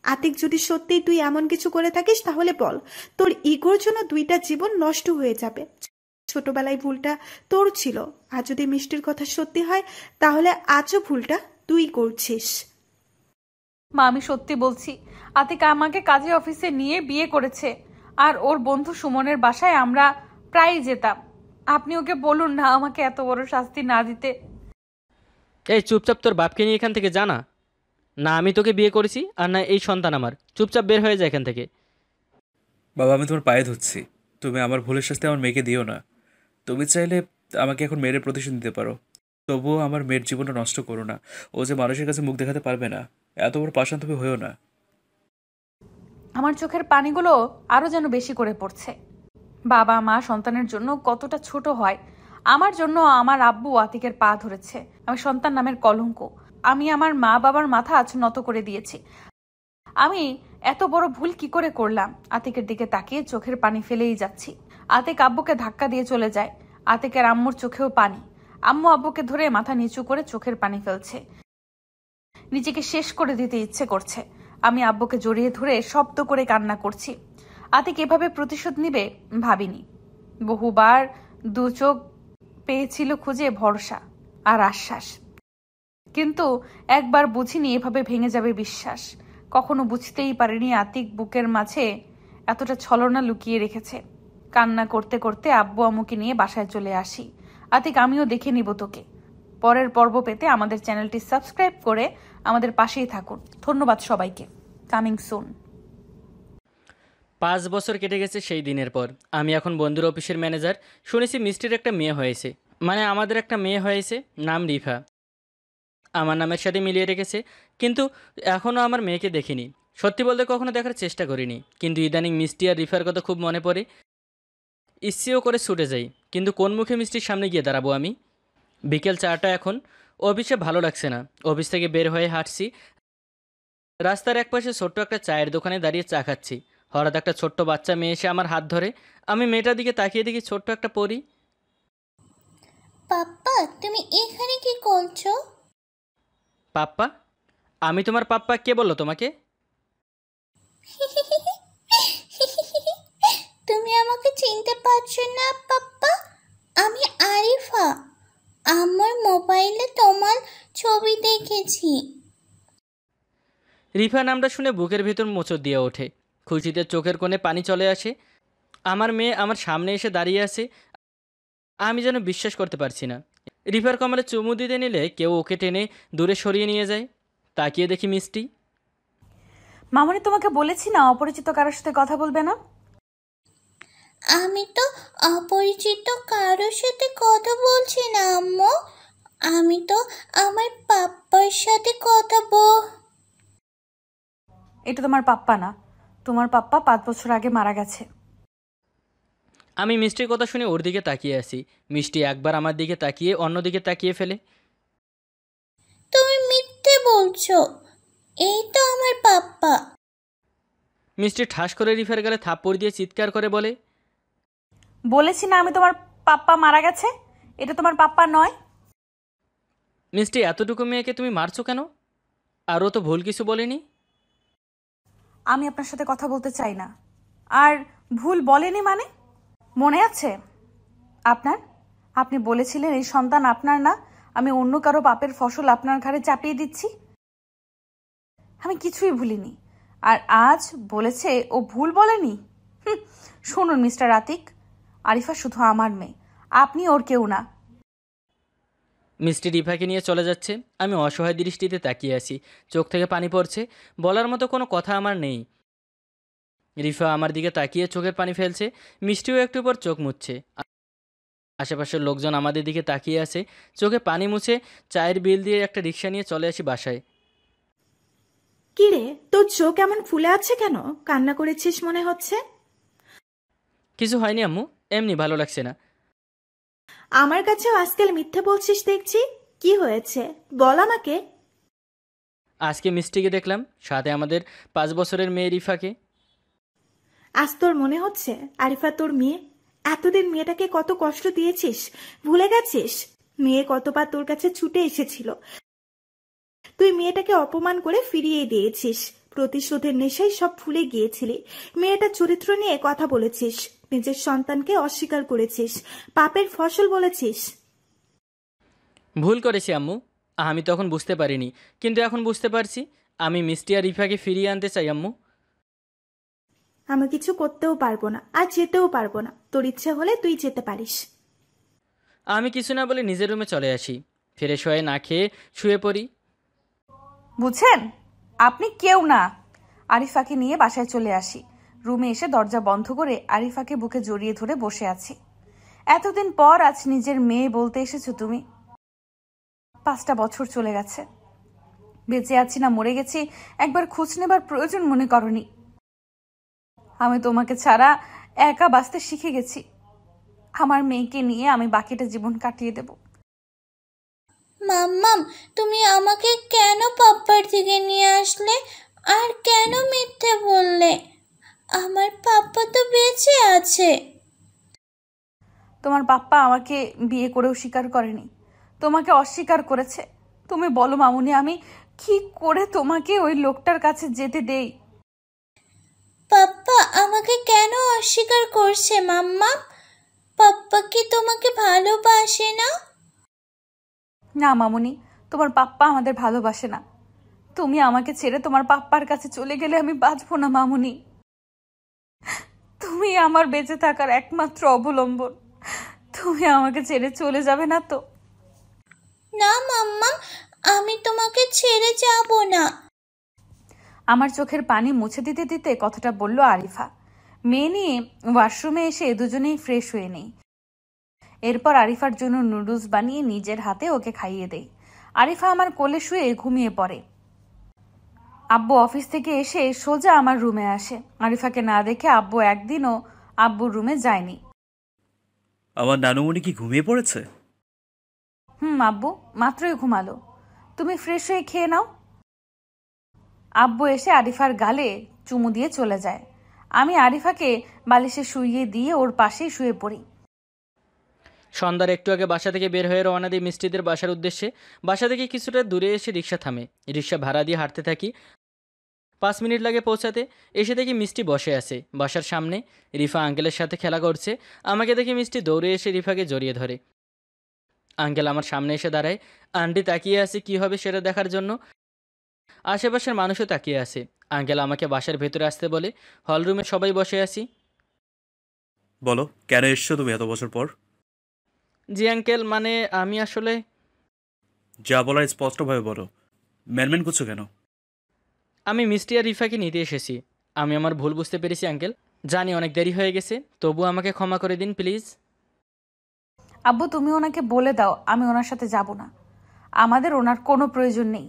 আতিক, যদি সত্যিই তুই এমন কিছু করে থাকিস তাহলে বল। তোর ইগোর জন্য দুইটা জীবন নষ্ট হয়ে যাবে। ছোটবেলায় ভুলটা তোর ছিল, আর যদি মিষ্টির কথা সত্যি হয় তাহলে আজও ভুলটা তুই করছিস। মা, আমি সত্যি বলছি, আতিক আমাকে কাজী অফিসে নিয়ে বিয়ে করেছে। আর ওর বন্ধু সুমনের বাসায় আমরা প্রায়ই যেতাম। আপনি ওকে বলুন না আমাকে এত বড় শাস্তি না দিতে। এই চুপচাপ তোর বাপকে নিয়ে এখান থেকে জানা। না আমি তোকে বিয়ে করেছি আর না এই সন্তান আমার। চুপচাপ বের হয়ে যায় এখান থেকে। বাবা, আমি তোমার পায়ে ধরছি, তুমি আমার ভুলের শাস্তি আমার মেয়েকে দিও না। তুমি চাইলে আমাকে এখন মেয়ের প্রতিশোধ দিতে পারো, তবুও আমার মেয়ের জীবনটা নষ্ট করো না। ও যে মানুষের কাছে মুখ দেখাতে পারবে না, এত বড় পাষাণ তুমি হয়েও না। আমার চোখের পানিগুলো আরো যেন বেশি করে পড়ছে। বাবা মা সন্তানের জন্য কতটা ছোট হয়। আমার জন্য আমার আব্বু আতিকের পা ধরেছে। আমি সন্তান নামের কলঙ্ক। আমি আমার মা বাবার মাথা আজ নত করে দিয়েছি। আমি এত বড় ভুল কি করে করলাম? আতিকের দিকে তাকিয়ে চোখের পানি ফেলেই যাচ্ছি। আতিক আব্বুকে ধাক্কা দিয়ে চলে যায়। আতিকের আম্মুর চোখেও পানি। আম্মু আব্বুকে ধরে মাথা নিচু করে চোখের পানি ফেলছে। নিজেকে শেষ করে দিতে ইচ্ছে করছে। আমি আব্বুকে জড়িয়ে ধরে শব্দ করে কান্না করছি। আতিক এভাবে প্রতিশোধ নিবে ভাবিনি। বহুবার দু চোখ পেয়েছিল খুঁজে ভরসা আর আশ্বাস, কিন্তু একবার বুঝিনি এভাবে ভেঙে যাবে বিশ্বাস। কখনো বুঝতেই পারিনি আতিক বুকের মাঝে এতটা ছলনা লুকিয়ে রেখেছে। কান্না করতে করতে আব্বু আম্মুকে নিয়ে বাসায় চলে আসি। আতিক, আমিও দেখে নিব তোকে। পরের পর্ব পেতে আমাদের চ্যানেলটি সাবস্ক্রাইব করে আমাদের পাশেই থাকুন। ধন্যবাদ সবাইকে। Coming soon. 5 বছর কেটে গেছে সেই দিনের পর। আমি এখন বন্ধুর অফিসের ম্যানেজার। শুনেছি মিষ্টির একটা মেয়ে হয়েছে, মানে আমাদের একটা মেয়ে হয়েছে, নাম রিফা। আমার নামের সাথে মিলিয়ে রেখেছে, কিন্তু এখনও আমার মেয়েকে দেখিনি। সত্যি বলতে কখনো দেখার চেষ্টা করিনি, কিন্তু ইদানিং মিষ্টি আর রিফার কথা খুব মনে পড়ে। ইচ্ছেও করে ছুটে যাই, কিন্তু কোন মুখে মিষ্টির সামনে গিয়ে দাঁড়াবো আমি? বিকেল 4টা এখন। অফিসে ভালো লাগছে না। অফিস থেকে বের হয়ে হাঁটছি। রাস্তার একপাশে ছোট্ট একটা চায়ের দোকানে দাঁড়িয়ে চা খাচ্ছি। হঠাৎ একটা ছোট্ট বাচ্চা মেয়ে এসে আমার হাত ধরে। আমি মেয়েটার দিকে তাকিয়ে দেখি ছোট্ট একটা পরী। পাপ্পা, তুমি এখানে কি করছো? পাপ্পা? আমি তোমার পাপ্পা? কে বললো তোমাকে? তুমি আমাকে চিনতে পারছো না পাপ্পা? আমি আরিফা। আমার মোবাইলে তোমার ছবি দেখেছি। রিফা নামটা শুনে বুকের ভিতর মোচড় দিয়ে ওঠে। খুশিতে চোখের কোণে পানি চলে আসে। আমার মেয়ে আমার সামনে এসে দাঁড়িয়ে আছে। আমি যেন বিশ্বাস করতে পারছি না। রিফার কমরে চুমু দিতে নিলে কেউ ওকে টেনে দূরে সরিয়ে নিয়ে যায়। তাকিয়ে দেখি মিষ্টি। মামনি, তোমাকে বলেছি না অপরিচিত কারোর সাথে কথা বলবে না। আমি তো অপরিচিত কারোর সাথে কথা বলছি না আম্মু। আমি তো আমার পাপ্পার সাথে কথা এটা তোমার পাপ্পা না। তোমার পাপ্পা 5 বছর আগে মারা গেছে। আমি মিষ্টির কথা শুনে ওর দিকে তাকিয়ে আসি। মিষ্টি একবার আমার দিকে তাকিয়ে অন্যদিকে তাকিয়ে ফেলে। তুমি মিথ্যে বলছো। এই তো আমার পাপ্পা। মিষ্টি ঠাস করে রিফার গালে থাপ্পড় দিয়ে চিৎকার করে বলে, বলেছি না আমি তোমার পাপ্পা মারা গেছে। এটা তোমার পাপ্পা নয়। মিষ্টি, এতটুকু মেয়েকে তুমি মারছো কেন? আর ও তো ভুল কিছু বলেনি। আমি আপনার সাথে কথা বলতে চাই না। আর ভুল বলেনি মানে? মনে আছে আপনার? আপনি বলেছিলেন এই সন্তান আপনার না, আমি অন্য কারো পাপের ফসল আপনার ঘাড়ে চাপিয়ে দিচ্ছি। আমি কিছুই ভুলিনি। আর আজ বলেছে ও ভুল বলেনি। শুনুন মিস্টার আতিক, আরিফা শুধু আমার মেয়ে, আপনি ওর কেউ না। মিষ্টি রিফাকে নিয়ে চলে যাচ্ছে। আমি অসহায় দৃষ্টিতে তাকিয়ে আছি। চোখ থেকে পানি পড়ছে। বলার মতো কোনো কথা আমার নেই। রিফা আমার দিকে তাকিয়ে চোখের পানি ফেলছে। মিষ্টিও একটু পর চোখ মুছছে। আশেপাশের লোকজন আমাদের দিকে তাকিয়ে আছে। চোখে পানি মুছে চায়ের বিল দিয়ে একটা রিক্সা নিয়ে চলে আসি বাসায়। কিরে, তোর চোখ এমন ফুলে আছে কেন? কান্না করেছিস মনে হচ্ছে। কিছু হয়নি আম্মু, এমনি ভালো লাগছে না। আমার কাছেও আজকাল মিথ্যে বলছিস দেখছি। কি হয়েছে বল আমাকে। আজকে মিষ্টিকে দেখলাম, সাথে আমাদের 5 বছরের মেয়ে রিফাকে। আজ তোর মনে হচ্ছে আরিফা তোর মেয়ে? এতদিন মেয়েটাকে কত কষ্ট দিয়েছিস, ভুলে গেছিস? মেয়ে কতবার তোর কাছে ছুটে এসেছিল, তুই মেয়েটাকে অপমান করে ফিরিয়ে দিয়েছিস। প্রতিশোধের নেশায় সব ভুলে গিয়েছিলি। মেয়েটার চরিত্র নিয়ে কথা বলেছিস, নিজের সন্তানকে অস্বীকার করেছিস, পাপের ফসল বলেছিস। ভুল করেছি আম্মু, আমি তখন বুঝতে পারিনি, কিন্তু এখন বুঝতে পারছি। আমি মিষ্টি আর রিফাকে ফিরিয়ে আনতে চাই আম্মু। আমি কিছু করতেও পারবো না, আর যেতেও পারবো না। তোর ইচ্ছে হলে তুই যেতে পারিস। আমি কিছু না বলে নিজের রুমে চলে আসি। ফ্রেশ হয়ে না খেয়ে শুয়ে পড়ি। বুঝছেন, আপনি কেউ না। আরিফাকে নিয়ে বাসায় চলে আসি। রুমে এসে দরজা বন্ধ করে আরিফাকে বুকে জড়িয়ে ধরে বসে আছি। এতদিন পর আজ নিজের মেয়ে বলতে এসেছো তুমি। 5টা বছর চলে গেছে। বেঁচে আছি না মরে গেছি একবার খোঁজ নেবার প্রয়োজন মনে করনি। আমি তোমাকে ছাড়া একা বাঁচতে শিখে গেছি। আমার মেয়েকে নিয়ে আমি বাকিটা জীবন কাটিয়ে দেব। মাম্মাম, তুমি আমাকে কেন পাপ্পার থেকে নিয়ে আসলে? আর কেন মিথ্যে বললে? আমার পাপ্পা তো বেঁচে আছে। তোমার পাপ্পা আমাকে বিয়ে করেও স্বীকার করেনি, তোমাকে অস্বীকার করেছে। তুমি বলো মামুনি, আমি কি করে তোমাকে ওই লোকটার কাছে যেতে দেই? পাপ্পা আমাকে কেন অস্বীকার করছে মাম্মা? পাপ্পা কি তোমাকে ভালোবাসে না? না মামুনি, তোমার পাপ্পা আমাদের ভালোবাসে না। তুমি আমাকে ছেড়ে তোমার পাপ্পার কাছে চলে গেলে আমি বাঁচবো না মামুনি। তুমি আমার বেঁচে থাকার একমাত্র অবলম্বন। তুমি আমাকে ছেড়ে চলে যাবে না তো? না মাম্মা, আমি তোমাকে ছেড়ে যাব না। আমার চোখের পানি মুছে দিতে দিতে কথাটা বলল আরিফা। মেয়ে নিয়ে ওয়াশরুমে এসে দুজনেই ফ্রেশ হয়ে নেই। এরপর আরিফার জন্য নুডলস বানিয়ে নিজের হাতে ওকে খাইয়ে দেই। আরিফা আমার কোলে শুয়ে ঘুমিয়ে পড়ে। আব্বু অফিস থেকে এসে সোজা আমার রুমে আসে। আরিফাকে না দেখে আব্বু একদিনও আব্বুর রুমে যায়নি। আমার নানুমণি কি ঘুমিয়ে পড়েছে? আব্বু মাত্রই ঘুমালো। তুমি ফ্রেশ হয়ে খেয়ে নাও। আব্বু এসে আরিফার গালে চুমু দিয়ে চলে যায়। আমি আরিফাকে বালিশে শুইয়ে দিয়ে ওর পাশেই শুয়ে পড়ি। সন্ধ্যার একটু আগে বাসা থেকে বের হয়ে রওনা দিই মিষ্টিদের বাসার উদ্দেশ্যে। বাসা থেকে কিছুটা দূরে এসে রিক্সা থামে। রিক্সা ভাড়া দিয়ে হাঁটতে থাকি। 5 মিনিট লাগে পৌঁছাতে। এসে দেখি মিষ্টি বসে আছে বাসার সামনে। রিফা আঙ্কেলের সাথে খেলা করছে। আমাকে দেখে মিষ্টি দৌড়ে এসে রিফাকে জড়িয়ে ধরে। আঙ্কেল আমার সামনে এসে দাঁড়ায়। আন্টি তাকিয়ে আছে কী হবে সেটা দেখার জন্য। আশেপাশের মানুষও তাকিয়ে আছে। আঙ্কেল আমাকে বাসার ভেতরে আসতে বলে। হলরুমে সবাই বসে আছি। বলো, কেন এসছো তুমি এত বছর পর? জি আঙ্কেল, মানে আমি আসলে যা বলার স্পষ্টভাবে বলো। ম্যানম্যান করছো কেন? আমি মিষ্টি আর রিফাকে নিতে এসেছি। আমি আমার ভুল বুঝতে পেরেছি আঙ্কেল। জানি অনেক দেরি হয়ে গেছে, তবু আমাকে ক্ষমা করে দিন প্লিজ। আব্বু তুমি ওনাকে বলে দাও আমি ওনার সাথে যাব না। আমাদের ওনার কোনো প্রয়োজন নেই।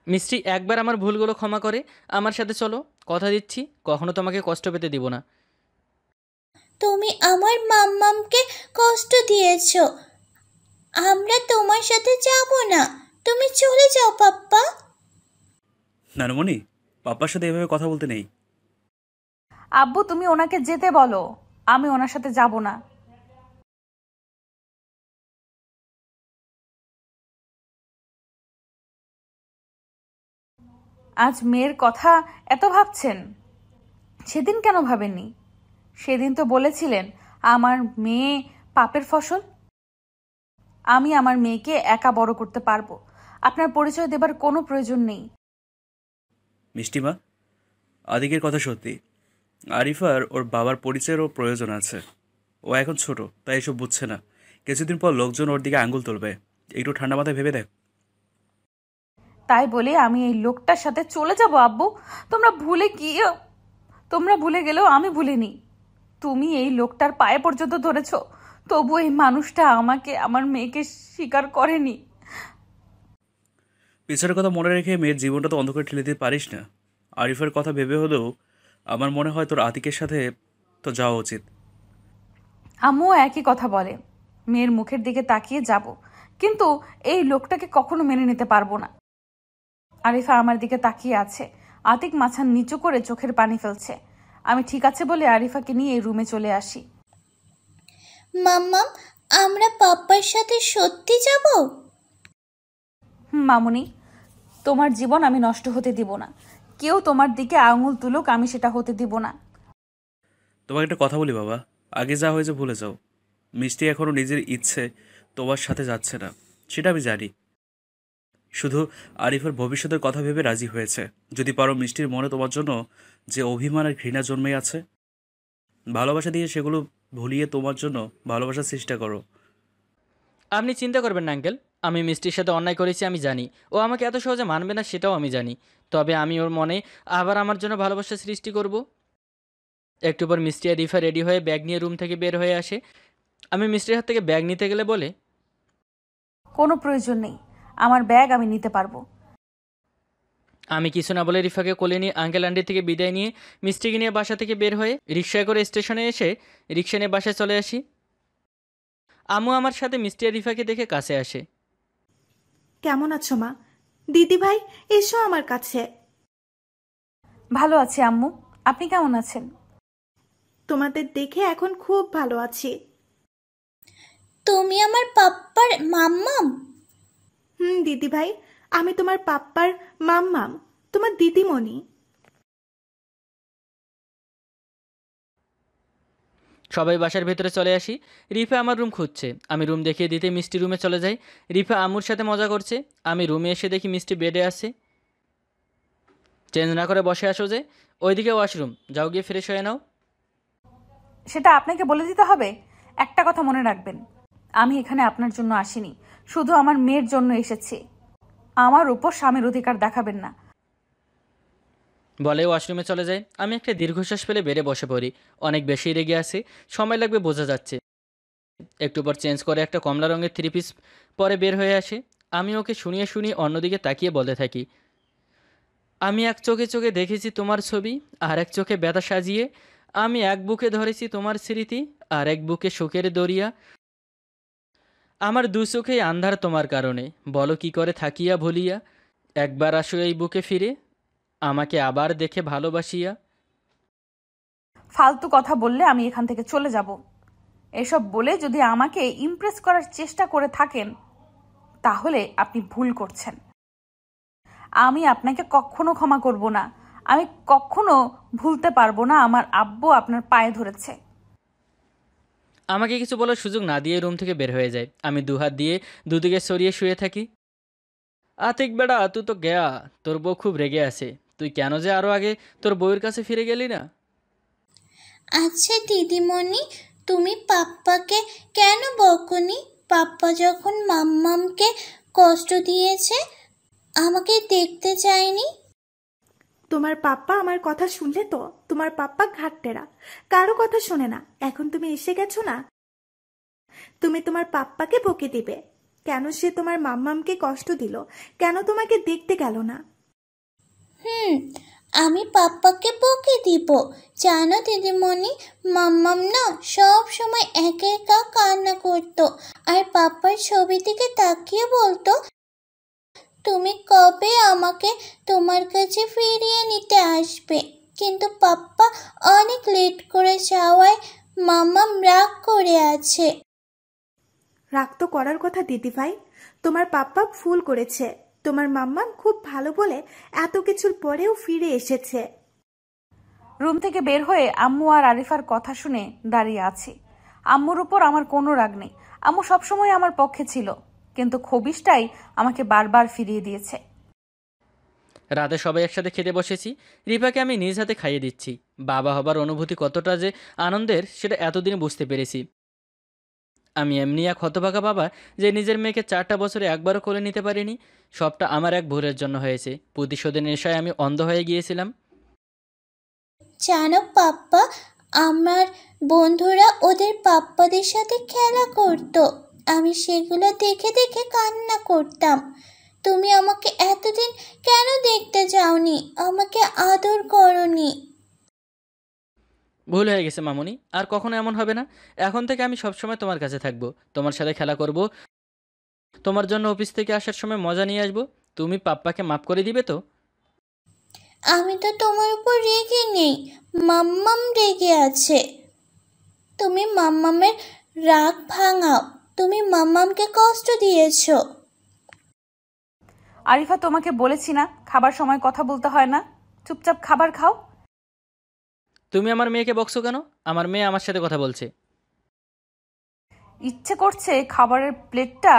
মিষ্টি একবার আমার ভুলগুলো ক্ষমা করে আমার সাথে চলো। কথা দিচ্ছি কখনো তোমাকে কষ্ট পেতে দিব না। তুমি আমার মাম্মামকে কষ্ট দিয়েছো। আমরা তোমার সাথে যাব না। তুমি চলে যাও পাপ্পা। নানুমণি, পাপ্পার সাথে এভাবে কথা বলতে নেই। আব্বু তুমি ওনাকে যেতে বলো, আমি ওনার সাথে যাব না। আজ মেয়ের কথা এত ভাবছেন, সেদিন কেন ভাবেননি? সেদিন তো বলেছিলেন আমার মেয়ে পাপের ফসল। আমি আমার মেয়েকে একা বড় করতে পারবো, আপনার পরিচয় দেবার কোনো প্রয়োজন নেই। মিষ্টিমা, আদিকের কথা সত্যি। আরিফার ওর বাবার পরিচয়েরও প্রয়োজন আছে। ও এখন ছোট, তাই এসব বুঝছে না। কিছুদিন পর লোকজন ওর দিকে আঙ্গুল তুলবে। একটু ঠান্ডা মাথায় ভেবে দেখ। তাই বলে আমি এই লোকটার সাথে চলে যাব? আব্বু তোমরা ভুলে গেলেও আমি ভুলিনি। তুমি এই লোকটার পায়ে পর্যন্ত ধরেছ, তবু এই মানুষটা আমাকে আমার মেয়েকে স্বীকার করেনি। পিছনের কথা মনে রেখে মেয়ের জীবনটা তো অন্ধকারে ঠেলে দিতে পারিস না। আরিফার কথা ভেবে হলেও আমার মনে হয় তোর আতিকের সাথে তো যাওয়া উচিত। আম্মু একই কথা বলে। মেয়ের মুখের দিকে তাকিয়ে যাব, কিন্তু এই লোকটাকে কখনো মেনে নিতে পারবো না। আরিফা আমার দিকে তাকিয়ে আছে। আতিক মাথা নিচু করে চোখের পানি ফেলছে। আমি ঠিক আছে বলে আরিফাকে নিয়ে রুমে চলে আসি। মাম্মাম, আমরা পাপ্পার সাথে সত্যি যাব? মামুনি, তোমার জীবন আমি নষ্ট হতে দিব না। কেউ তোমার দিকে আঙুল তুলুক, আমি সেটা হতে দিব না। তোমাকে একটা কথা বলি বাবা, আগে যা হয়েছে ভুলে যাও। মিষ্টি এখনও নিজের ইচ্ছে তোমার সাথে যাচ্ছে না, সেটা আমি জানি। শুধু আরিফের ভবিষ্যতের কথা ভেবে রাজি হয়েছে। যদি পারো মিষ্টির মনে তোমার জন্য যে অভিমান আর ঘৃণা জন্মে আছে, ভালোবাসা দিয়ে সেগুলো ভুলিয়ে তোমার জন্য ভালোবাসার চেষ্টা করো। আপনি চিন্তা করবেন না আঙ্কেল। আমি মিষ্টির সাথে অন্যায় করেছি আমি জানি। ও আমাকে এত সহজে মানবে না সেটাও আমি জানি। তবে আমি ওর মনে আবার আমার জন্য ভালোবাসা সৃষ্টি করব। একটু পর মিষ্টি আর রিফা রেডি হয়ে ব্যাগ নিয়ে রুম থেকে বের হয়ে আসে। আমি মিষ্টির হাত থেকে ব্যাগ নিতে গেলে বলে, কোনো প্রয়োজন নেই, আমার ব্যাগ আমি নিতে পারবো। আমি কিছু না বলে রিফাকে কোলে নিয়ে আঙ্কেল আন্টি থেকে বিদায় নিয়ে মিষ্টিকে নিয়ে বাসা থেকে বের হয়ে রিক্সায় করে স্টেশনে এসে রিক্সা নিয়ে বাসায় চলে আসি। আম্মু আমার সাথে মিষ্টি আর রিফাকে দেখে কাছে আসে। কেমন আছো মা? দিদি ভাই, এসো আমার কাছে। ভালো আছি আম্মু, আপনি কেমন আছেন? তোমাদের দেখে এখন খুব ভালো আছি। তুমি আমার পাপ্পার মাম্মাম? দিদি ভাই, আমি তোমার পাপ্পার মাম্মাম, তোমার দিদিমণি। সবাই বাসার ভেতরে চলে আসি। রিফা আমার রুম খুঁজছে। আমি রুম দেখিয়ে দিতে মিষ্টি রুমে চলে যাই। রিফা আম্মুর সাথে মজা করছে। আমি রুমে এসে দেখি মিষ্টি বেডে আছে। চেঞ্জ না করে বসে আসো যে, ওইদিকে ওয়াশরুম, যাও গিয়ে ফ্রেশ হয়ে নাও। সেটা আপনাকে বলে দিতে হবে? একটা কথা মনে রাখবেন, আমি এখানে আপনার জন্য আসিনি, শুধু আমার মেয়ের জন্য এসেছি। আমার উপর স্বামীর অধিকার দেখাবেন না। বলে ওয়াশরুমে চলে যায়। আমি একটা দীর্ঘশ্বাস ফেলে বেড়ে বসে পড়ি। অনেক বেশি রেগে আছে, সময় লাগবে বোঝা যাচ্ছে। একটু পর চেঞ্জ করে একটা কমলা রঙের 3 পিস পরে বের হয়ে আসে। আমি ওকে শুনিয়ে শুনিয়ে অন্যদিকে তাকিয়ে বলতে থাকি, আমি এক চোখে চোখে দেখেছি তোমার ছবি, আর এক চোখে ব্যথা সাজিয়ে। আমি এক বুকে ধরেছি তোমার স্মৃতি, আর এক বুকে শোকের দরিয়া। আমার দু চোখেই আন্ধার তোমার কারণে, বলো কি করে থাকিয়া ভুলিয়া। একবার আসো এই বুকে ফিরে, আমাকে আবার দেখে ভালোবাসিয়া। ফালতু কথা বললে আমি এখান থেকে চলে যাব। এসব বলে যদি আমাকে ইমপ্রেস করার চেষ্টা করে থাকেন তাহলে আপনি ভুল করছেন। আমি আপনাকে কখনো ক্ষমা করব না। আমি কখনো ভুলতে পারবো না আমার আব্বু আপনার পায়ে ধরেছে। আমাকে কিছু বলার সুযোগ না দিয়ে রুম থেকে বের হয়ে যায়। আমি দুহাত দিয়ে দুদিকে সরিয়ে শুয়ে থাকি। আতিক বেড়া, তুই তো গেয়া, তোর বউ খুব রেগে আছে। তুই কেন যে আরও আগে তোর বউয়ের কাছে ফিরে গেলি না? আচ্ছা দিদিমণি, তুমি পাপ্পাকে কেন বকনি? পাপ্পা যখন মাম্মামকে কষ্ট দিয়েছে, আমাকে দেখতে চায়নি। তোমার পাপ্পা আমার কথা শুনলে তো? তোমার পাপ্পা ঘাটতেরা, কারো কথা শোনে না। এখন তুমি এসে গেছো না, তুমি তোমার পাপ্পাকে বকে দিবে। কেন সে তোমার মাম্মামকে কষ্ট দিল? কেন তোমাকে দেখতে গেল না? আমি পাপ্পাকে বকে দিব। জানো দিদিমণি, মাম্মাম না সব সময় একা একা কান্না করতো, আর পাপ্পার ছবি থেকে তাকিয়ে বলতো, তুমি কবে আমাকে তোমার কাছে ফিরিয়ে নিতে আসবে? কিন্তু পাপ্পা অনেক লেট করে যাওয়ায় মাম্মাম রাগ করে আছে। রাগ তো করার কথা দিদি ভাই, তোমার পাপ্পা ভুল করেছে। তোমার মাম্মাম খুব ভালো বলে এত কিছুর পরেও ফিরে এসেছে। রুম থেকে বের হয়ে আম্মু আর আরিফার কথা শুনে দাঁড়িয়ে আছি। আম্মুর উপর আমার কোনো রাগ নেই। আম্মু সবসময় আমার পক্ষে ছিল, কিন্তু খবিশটাই আমাকে বারবার ফিরিয়ে দিয়েছে। রাতে সবাই একসাথে খেতে বসেছি। রিফাকে আমি নিজ হাতে খাইয়ে দিচ্ছি। বাবা হবার অনুভূতি কতটা যে আনন্দের সেটা এতদিনে বুঝতে পেরেছি। আমি এমনি এক হতভাগা বাবা যে নিজের মেয়েকে 4টা বছরে একবারও কোলে নিতে পারিনি। সবটা আমার এক ভুলের জন্য হয়েছে। প্রতিশোধের নেশায় আমি অন্ধ হয়ে গিয়েছিলাম। জানো পাপ্পা, আমার বন্ধুরা ওদের পাপ্পাদের সাথে খেলা করতো, আমি সেগুলো দেখে দেখে কান্না করতাম। তুমি আমাকে এতদিন কেন দেখতে যাওনি? আমাকে আদর করনি। ভুল হয়ে গেছে মামুনি, আর কখনো এমন হবে না। এখন থেকে আমি সবসময় তোমার কাছে থাকবো, তোমার সাথে খেলা করব, তোমার জন্য অফিস থেকে আসার সময় মজা নিয়ে আসবো। তুমি পাপ্পাকে মাফ করে দিবে তো? আমি তো তোমার উপর রেগে নেই, মাম্মাম রেগে আছে। তুমি মাম্মামের রাগ ভাঙাও। তুমি মাম্মামকে কষ্ট দিয়েছো। আরিফা, তোমাকে বলেছি না খাবার সময় কথা বলতে হয় না? চুপচাপ খাবার খাও। তুমি আমার মেয়েকে বকছো কেন? আমার মেয়ে আমার সাথে কথা বলছে। ইচ্ছে করছে খাবারের প্লেটটা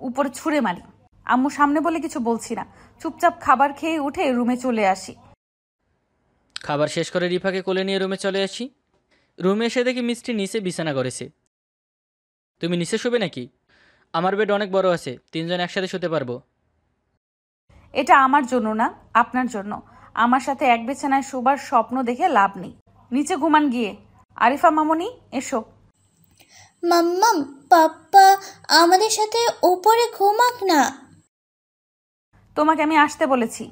উপরে ছুঁড়ে মারি। আম্মু সামনে বলে কিছু বলছি না, চুপচাপ খাবার খেয়ে উঠে রুমে চলে আসি। খাবার শেষ করে রিফাকে কোলে নিয়ে রুমে চলে আসি। রুমে এসে দেখি মিষ্টি নিচে বিছানা করেছে। তুমি নিচে শুবে নাকি? আমার বেড অনেক বড় আছে, 3জন একসাথে শুতে পারবো। এটা আমার জন্য না, আপনার জন্য। আমার সাথে এক বিছানায় শোবার স্বপ্ন দেখে লাভ নেই। নিচে ঘুমান গিয়ে। আরিফা মামুনি, এসো। মাম্মাম, পাপ্পা আমাদের সাথে উপরে ঘুমাক না। তোমাকে আমি আসতে বলেছি।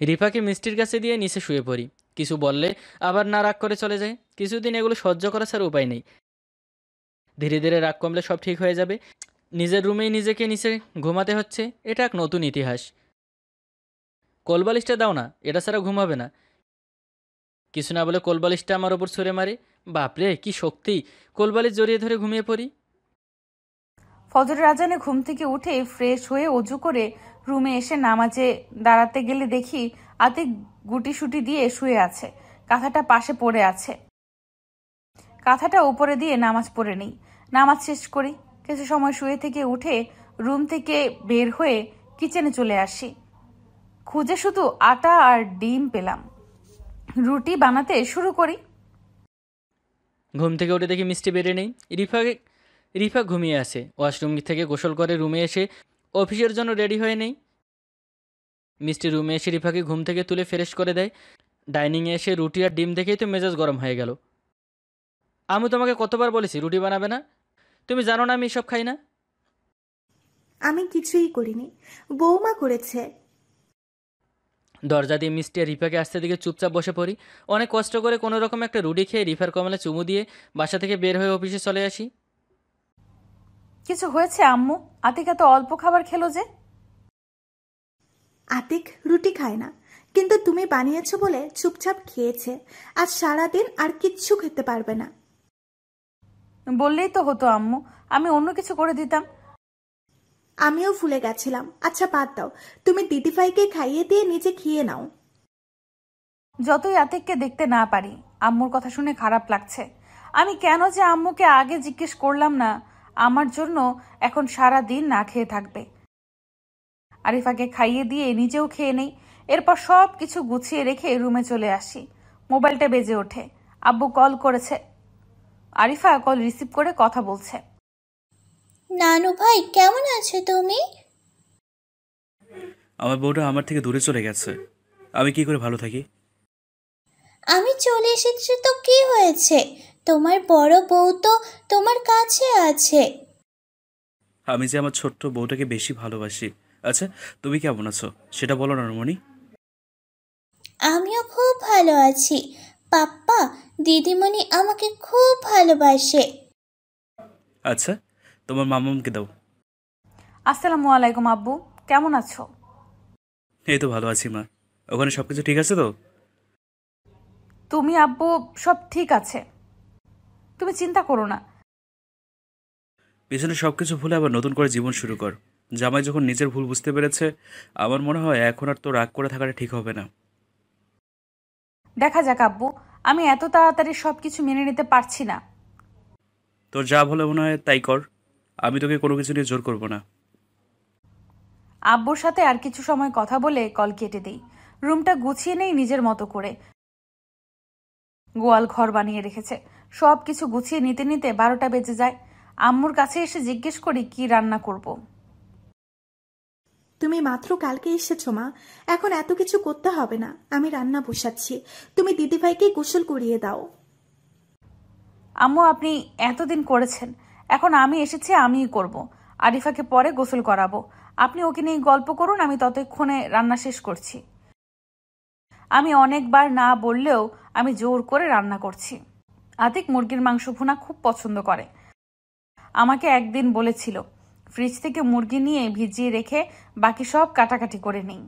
রিফাকে মিষ্টির কাছে দিয়ে নিচে শুয়ে পড়ি। কিছু বললে আবার না রাগ করে চলে যায়। কিছুদিন এগুলো সহ্য করা ছাড়া উপায় নেই। ধীরে ধীরে রাগ কমলে সব ঠিক হয়ে যাবে। নিজের রুমেই নিজেকে নিচে ঘুমাতে হচ্ছে, এটা এক নতুন ইতিহাস। কোলবালিশটা দাও না, এটা ছাড়া ঘুম হবে না। কিছু না বলে কোলবালিশটা আমার ওপর ছুঁড়ে মারে। বাপরে কি শক্তি! কোলবালিশ জড়িয়ে ধরে ঘুমিয়ে পড়ি। ফজরের আজানে ঘুম থেকে উঠে ফ্রেশ হয়ে অজু করে রুমে এসে নামাজে দাঁড়াতে গেলে দেখি আতিক গুটিসুটি দিয়ে শুয়ে আছে। কাঁথাটা পাশে পড়ে আছে। কাঁথাটা উপরে দিয়ে নামাজ পড়ে নেই। নামাজ শেষ করি। কিছু সময় শুয়ে থেকে উঠে রুম থেকে বের হয়ে কিচেনে চলে আসি। খুঁজে শুধু আটা আর ডিম পেলাম। রুটি বানাতে শুরু করি। ঘুম থেকে উঠে দেখি মিষ্টি বেড়ে নেই। রিফা ঘুমিয়ে আছে। ওয়াশরুম থেকে গোসল করে রুমে এসে অফিসের জন্য রেডি হয়ে নেই। মিষ্টি রুমে এসে রিফাকে ঘুম থেকে তুলে ফ্রেশ করে দেয়। ডাইনিংয়ে এসে রুটি আর ডিম দেখেই তো মেজাজ গরম হয়ে গেল। আমি তোমাকে কতবার বলেছি রুটি বানাবে না? তুমি জানো না আমি এসব খাই না? আমি কিছুই করিনি, বৌমা করেছে। দরজা দিয়ে মিষ্টি আর রিফাকে আসতে দিকে চুপচাপ বসে পড়ি। অনেক কষ্ট করে কোনো রকম একটা রুটি খেয়ে রিফার কমলে চুমু দিয়ে বাসা থেকে বের হয়ে অফিসে চলে আসি। কিছু হয়েছে আম্মু? আতিক এত অল্প খাবার খেলো যে? আতিক রুটি খায় না, কিন্তু তুমি বানিয়েছো বলে চুপচাপ খেয়েছে। আজ সারাদিন আর কিচ্ছু খেতে পারবে না। বললেই তো হতো আম্মু, আমি অন্য কিছু করে দিতাম। আমিও ভুলে গেছিলাম। আচ্ছা বাদ দাও, তুমি দিদিভাইকে খাইয়ে দিয়ে নিজে খেয়ে নাও। যতই আতিককে দেখতে না পারি, আম্মুর কথা শুনে খারাপ লাগছে। আমি কেন যে আম্মুকে আগে জিজ্ঞেস করলাম না আমার জন্য এখন সারা দিন না খেয়ে থাকবে। আরিফাকে খাইয়ে দিয়ে নিজেও খেয়ে নেই, এরপর সব কিছু গুছিয়ে রেখে রুমে চলে আসি। মোবাইলটা বেজে ওঠে, আব্বু কল করেছে। আরিফা কল রিসিভ করে কথা বলছে। নানু ভাই কেমন আছো তুমি? আমার বউটা আমার থেকে দূরে চলে গেছে, আমি কি করে ভালো থাকি? আমি চলে এসেছি তো কি হয়েছে, তোমার বড় বউ তো তোমার কাছে আছে। আমি যে আমার ছোট্ট বউটাকে বেশি ভালোবাসি। আচ্ছা তুমি কেমন আছো সেটা বলো না রমণী। আমিও খুব ভালো আছি। পাপ্পা দিদিমণি আমাকে খুব ভালোবাসে। আচ্ছা তোমার মামামকে দাও। আসসালামু আলাইকুম আব্বু, কেমন আছো? এই তো ভালো আছি মা। ওখানে সবকিছু ঠিক আছে তো? তুমি আব্বু সব ঠিক আছে, তুমি চিন্তা করো না। পিছনে সবকিছু ভুলে আবার নতুন করে জীবন শুরু কর। জামাই যখন নিজের ভুল বুঝতে পেরেছে, আমার মনে হয় এখন আর তো রাগ করে থাকাটা ঠিক হবে না। দেখা যাক আব্বু, আমি এত তাড়াতাড়ি সবকিছু মেনে নিতে পারছি না। তোর যা ভালো মনে হয় তাই কর, আমি তোকে কোনো কিছু নিয়ে জোর করব না। আব্বুর সাথে আর কিছু সময় কথা বলে কল কেটে দেই। রুমটা গুছিয়ে নেই নিজের মতো করে। গোয়াল ঘর বানিয়ে রেখেছে, সব কিছু গুছিয়ে নিতে নিতে 12টা বেজে যায়। আম্মুর কাছে এসে জিজ্ঞেস করি কি রান্না করব। তুমি মাত্র কালকে এসেছো মা, এখন এত কিছু করতে হবে না। আমি রান্না বসাচ্ছি, তুমি দিদিভাইকে গোসল করিয়ে দাও। আম্মু আপনি এতদিন করেছেন, এখন আমি এসেছি আমিই করব। আরিফাকে পরে গোসল করাবো, আপনি ওকে নিয়ে গল্প করুন, আমি ততক্ষণে রান্না শেষ করছি। আমি অনেকবার না বললেও আমি জোর করে রান্না করছি। আতিক মুরগির মাংস ভুনা খুব পছন্দ করে। আমাকে একদিন বলেছিল ফ্রিজ থেকে মুরগি নিয়ে ভিজিয়ে রেখে বাকি সব কাটাকাটি করে নিই।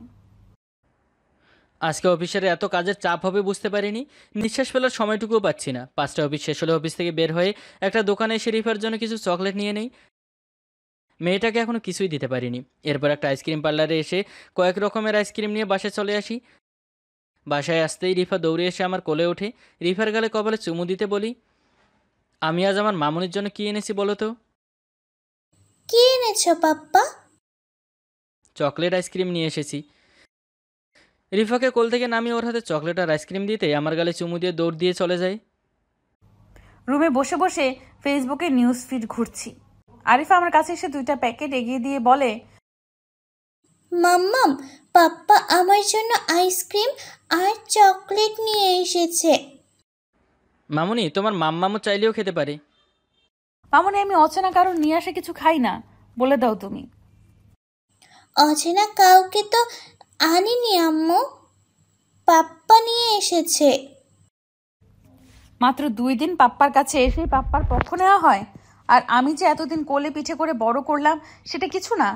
আজকে অফিসের এত কাজের চাপ হবে বুঝতে পারিনি। নিঃশ্বাস ফেলার সময়টুকুও পাচ্ছি না। 5টা অফিস শেষ হলে অফিস থেকে বের হয়ে একটা দোকানে এসে রিফার জন্য কিছু চকলেট নিয়ে নেই। মেয়েটাকে এখনও কিছুই দিতে পারিনি। এরপর একটা আইসক্রিম পার্লারে এসে কয়েক রকমের আইসক্রিম নিয়ে বাসায় চলে আসি। বাসায় আসতেই রিফা দৌড়ে এসে আমার কোলে ওঠে। রিফার গালে কপালে চুমু দিতে বলি, আমি আজ আমার মামুনির জন্য কী এনেছি বলো তো? কি এনেছো পাপ্পা? চকলেট আইসক্রিম নিয়ে এসেছি। রিফাকে কোল থেকে নামিয়ে ওর হাতে চকলেট আর আইসক্রিম দিতে আমার গালে চুমু দিয়ে দৌড় দিয়ে চলে যায়। রুমে বসে বসে ফেসবুকে নিউজ ফিড ঘুরছি। আরিফা আমার কাছে এসে 2টা প্যাকেট এগিয়ে দিয়ে বলে, মাম্মাম পাপ্পা আমার জন্য আইসক্রিম আর চকলেট নিয়ে এসেছে। মামুনি তোমার মাম্মামও চাইলেও খেতে পারে। মামনি আমি অচেনা কারণ নিয়ে আসে কিছু খাই না, বলে দাও তুমি। অচেনা কাউকে তো আনিনি আম্মু, পাপ্পা নিয়ে এসেছে। মাত্র 2 দিন পাপ্পার কাছে এসে পাপ্পার পক্ষ নেওয়া হয়? আর আমি যে এতদিন কোলে পিঠে করে বড় করলাম সেটা কিছু না?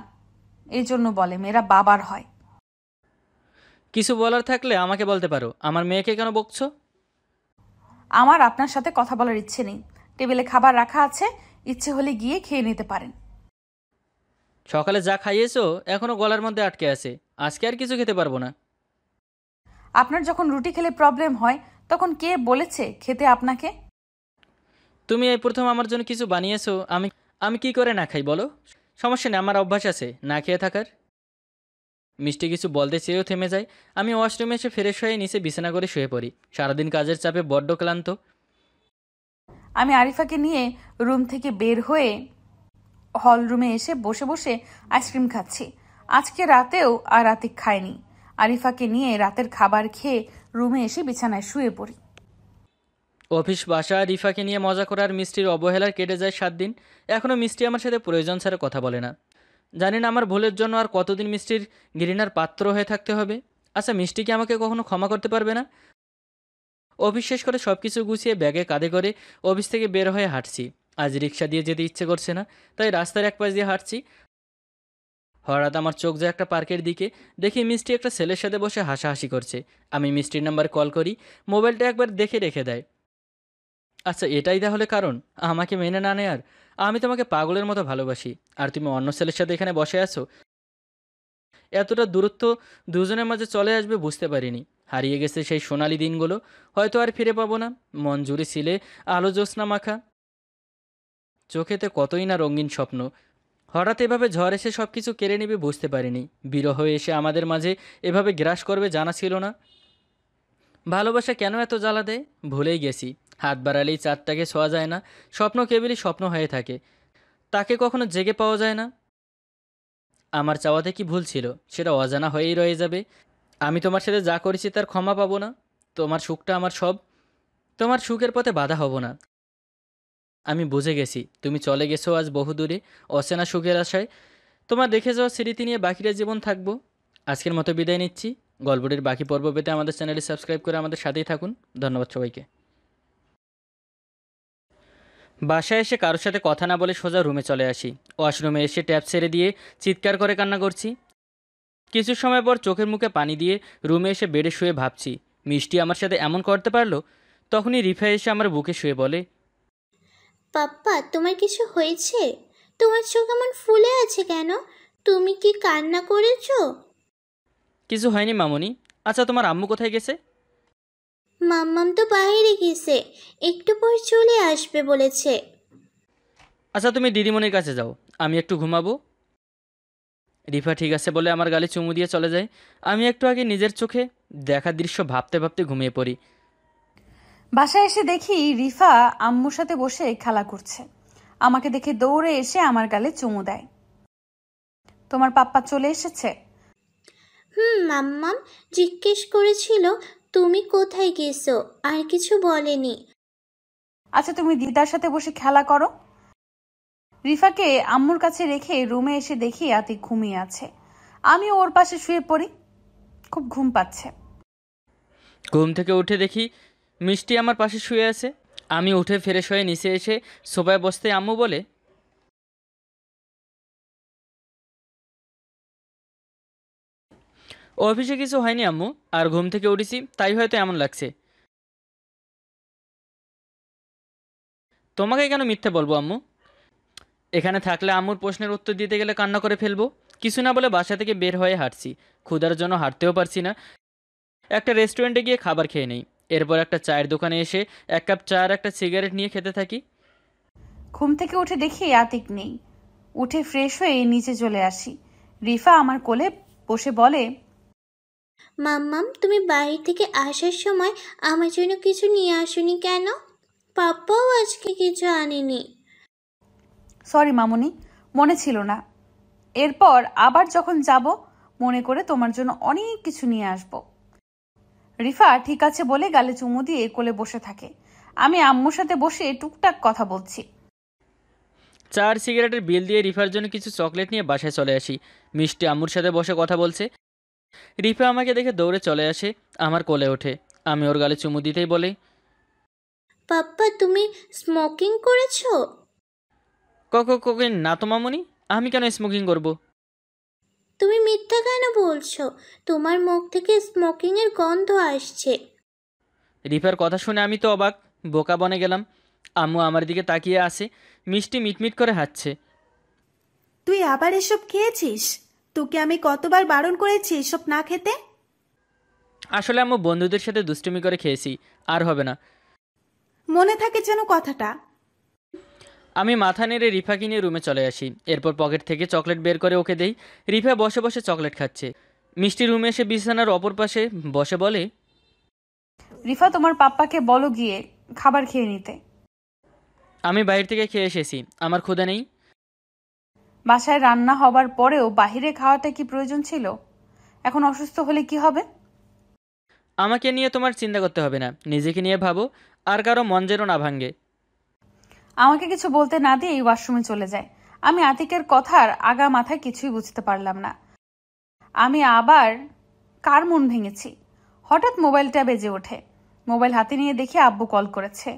এই জন্য বলে মেয়েরা বাবার হয়। কিছু বলার থাকলে আমাকে বলতে পারো, আমার মেয়েকে কেন বকছো? আমার আপনার সাথে কথা বলার ইচ্ছে নেই। টেবিলে খাবার রাখা আছে, ইচ্ছে হলে গিয়ে খেয়ে নিতে পারেন। সকালে যা খাইয়েছো এখনও গলার মধ্যে আটকে আছে, আজকে আর কিছু খেতে পারবো না। আপনার যখন রুটি খেলে প্রবলেম হয় তখন কে বলেছে খেতে আপনাকে? তুমি এই প্রথম আমার জন্য কিছু বানিয়েছো, আমি আমি কি করে না খাই বলো? সমস্যা নেই, আমার অভ্যাস আছে না খেয়ে থাকার। মিষ্টি কিছু বলতে চেয়েও থেমে যায়। আমি ওয়াশরুমে এসে ফ্রেশ হয়ে নিচে বিছানা করে শুয়ে পড়ি। সারাদিন কাজের চাপে বড্ড ক্লান্ত। আমি আরিফাকে নিয়ে রুম থেকে বের হয়ে হল রুমে এসে বসে বসে আইসক্রিম খাচ্ছি। আজকে রাতেও আর আতিক খায়নি। আরিফাকে নিয়ে রাতের খাবার খেয়ে রুমে এসে বিছানায় শুয়ে পড়ি। অফিস, বাসা, রিফাকে নিয়ে মজা করার মিষ্টির অবহেলার কেটে যায় 7 দিন। এখনও মিষ্টি আমার সাথে প্রয়োজন ছাড়া কথা বলে না। জানি না আমার ভুলের জন্য আর কতদিন মিষ্টির ঘৃণার পাত্র হয়ে থাকতে হবে। আচ্ছা, মিষ্টি কি আমাকে কখনো ক্ষমা করতে পারবে না? অফিস শেষ করে সব কিছু গুছিয়ে ব্যাগে কাঁধে করে অফিস থেকে বের হয়ে হাঁটছি। আজ রিক্সা দিয়ে যেতে ইচ্ছে করছে না, তাই রাস্তার এক পাশ দিয়ে হাঁটছি। হঠাৎ আমার চোখ যায় একটা পার্কের দিকে। দেখি মিষ্টি একটা ছেলের সাথে বসে হাসাহাসি করছে। আমি মিষ্টির নাম্বার কল করি, মোবাইলটা একবার দেখে রেখে দেয়। আচ্ছা, এটাই তাহলে কারণ আমাকে মেনে না নেয়ার? আমি তোমাকে পাগলের মতো ভালোবাসি, আর তুমি অন্য ছেলের সাথে এখানে বসে আছো। এতটা দূরত্ব দুজনের মাঝে চলে আসবে বুঝতে পারিনি। হারিয়ে গেছে সেই সোনালি দিনগুলো, হয়তো আর ফিরে পাবো না। মন জুড়ে ছিলে আলো জ্যোৎস্না মাখা, চোখেতে কতই না রঙিন স্বপ্ন। হঠাৎ এভাবে ঝড় এসে সব কিছু কেড়ে নেবে বুঝতে পারিনি। বিরহ এসে আমাদের মাঝে এভাবে গ্রাস করবে জানা ছিল না। ভালোবাসা কেন এত জ্বালা দেয় ভুলেই গেছি। হাত বাড়ালেই চাঁদটাকে ছোঁয়া যায় না, স্বপ্ন কেবলই স্বপ্ন হয়ে থাকে, তাকে কখনো জেগে পাওয়া যায় না। আমার চাওয়াতে কি ভুল ছিল সেটা অজানা হয়েই রয়ে যাবে। আমি তোমার সাথে যা করেছি তার ক্ষমা পাবো না। তোমার সুখটা আমার সব, তোমার সুখের পথে বাধা হব না। আমি বুঝে গেছি তুমি চলে গেছো আজ বহুদূরে, অচেনা সুখের আশায়। তোমার রেখে যাওয়া স্মৃতি নিয়ে বাকিটা জীবন থাকবো। আজকের মতো বিদায় নিচ্ছি। গল্পটির বাকি পর্ব পেতে আমাদের চ্যানেলটি সাবস্ক্রাইব করে আমাদের সাথেই থাকুন। ধন্যবাদ সবাইকে। বাসায় এসে কারোর সাথে কথা না বলে সোজা রুমে চলে আসি। ওয়াশরুমে এসে ট্যাপ ছেড়ে দিয়ে চিৎকার করে কান্না করছি। কিছু সময় পর চোখের মুখে পানি দিয়ে রুমে এসে বেডে শুয়ে ভাবছি মিষ্টি আমার সাথে এমন করতে পারলো। তখনই রিফা এসে আমার বুকে শুয়ে বলে, পাপ্পা, তোমার কিছু হয়েছে? তোমার চোখ এমন ফুলে আছে কেন? তুমি কি কান্না করেছো? কিছু হয়নি মামুনি। আচ্ছা, তোমার আম্মু কোথায় গেছে? মাম্মাম তো বাইরে গেছে, একটু পর চলে আসবে বলেছে। আচ্ছা, তুমি দিদিমণির কাছে যাও, আমি একটু ঘুমাবো। রিফা ঠিক আছে বলে আমার গালে চুমু দিয়ে চলে যায়। আমি একটু আগে নিজের চোখে দেখা দৃশ্য ভাবতে ভাবতে ঘুমিয়ে পড়ি। বাসায় এসে দেখি রিফা আম্মুর সাথে বসে খেলা করছে। আমাকে দেখে দৌড়ে এসে আমার গালে চুমু দেয়। তোমার পাপ্পা চলে এসেছে? মাম্মাম জিজ্ঞেস করেছিল তুমি কোথায় গেছো, আর কিছু বলেনি। আচ্ছা, তুমি দিদার সাথে বসে খেলা করো। রিফাকে আম্মুর কাছে রেখে রুমে এসে দেখি আতিক ঘুমিয়ে আছে। আমি ওর পাশে শুয়ে পড়ি। খুব ঘুম পাচ্ছে। ঘুম থেকে উঠে দেখি মিষ্টি আমার পাশে শুয়ে আছে। আমি উঠে ফ্রেশ হয়ে নিচে এসে সোফায় বসতে আম্মু বলে, অফিসে কিছু হয়নি আম্মু, আর ঘুম থেকে উঠেছি তাই হয়তো এমন লাগছে। তোমাকে কেন মিথ্যে বলবো আম্মু? এখানে থাকলে আম্মুর প্রশ্নের উত্তর দিতে গেলে কান্না করে ফেলবো। কিছু না বলে বাসা থেকে বের হয়ে হাঁটছি। ক্ষুধার জন্য হাঁটতেও পারছি না। একটা রেস্টুরেন্টে গিয়ে খাবার খেয়ে নেই। এরপর একটা চায়ের দোকানে এসে এক কাপ চা আর একটা সিগারেট নিয়ে খেতে থাকি। ঘুম থেকে উঠে দেখি আতিক নেই। উঠে ফ্রেশ হয়ে নিচে চলে আসি। রিফা আমার কোলে বসে বলে, মাম্মাম, তুমি বাইরে থেকে আসার সময় আমার জন্য কিছু নিয়ে আসোনি কেন? পাপ্পাও আজকে কিছু আনেনি। সরি মামুনি, মনে ছিল না। এরপর আবার যখন যাব মনে করে তোমার জন্য অনেক কিছু নিয়ে আসব। রিফা ঠিক আছে বলে গালে চুমু দিয়ে কোলে বসে থাকে। আমি আম্মুর সাথে বসে টুকটাক কথা বলছি। চা আর সিগারেটের বিল দিয়ে রিফার জন্য কিছু চকলেট নিয়ে বাসায় চলে আসি। মিষ্টি আম্মুর সাথে বসে কথা বলছে। রিফা আমাকে দেখে দৌড়ে চলে আসে, আমার কোলে ওঠে। আমি ওর গালে চুমু দিতেই বলে, পাপ্পা, তুমি স্মোকিং করেছো? কোকে না তো মামুনি, আমি কেন স্মোকিং করব? তুমি মিথ্যা কেন বলছো? তোমার মুখ থেকে স্মোকিং এর গন্ধ আসছে। রিফার কথা শুনে আমি তো অবাক, বোকা বনে গেলাম। আম্মু আমার দিকে তাকিয়ে আসে, মিষ্টি মিটমিট করে হাসছে। তুই আবার এসব খেয়েছিস? তোকে আমি কতবার বারণ করেছি এসব না খেতে? আসলে আম্মু বন্ধুদের সাথে দুষ্টুমি করে খেয়েছি, আর হবে না। মনে থাকে যেন কথাটা। আমি মাথা নেড়ে রিফাকে নিয়ে রুমে চলে আসি। এরপর পকেট থেকে চকলেট বের করে ওকে দেই। রিফা বসে বসে চকলেট খাচ্ছে। মিষ্টি রুমে এসে বিছানার অপর পাশে বসে বলে, রিফা, তোমার পাপ্পাকে বলো গিয়ে খাবার খেয়ে নিতে। আমি বাইরে থেকে খেয়ে এসেছি, আমার ক্ষুধা নেই। বাসায় রান্না হবার পরেও বাহিরে খাওয়াটা কি প্রয়োজন ছিল? এখন অসুস্থ হলে কি হবে? আমাকে নিয়ে তোমার চিন্তা করতে হবে না, নিজেকে নিয়ে ভাবো, আর কারো মন যেন না ভাঙে। আমাকে কিছু বলতে না দিয়ে এই ওয়াশরুমে চলে যায়। আমি আতিকের কথার আগা মাথায় কিছুই বুঝতে পারলাম না। আমি আবার কার মন ভেঙেছি? হঠাৎ মোবাইলটা বেজে ওঠে। মোবাইল হাতে নিয়ে দেখি আব্বু কল করেছে।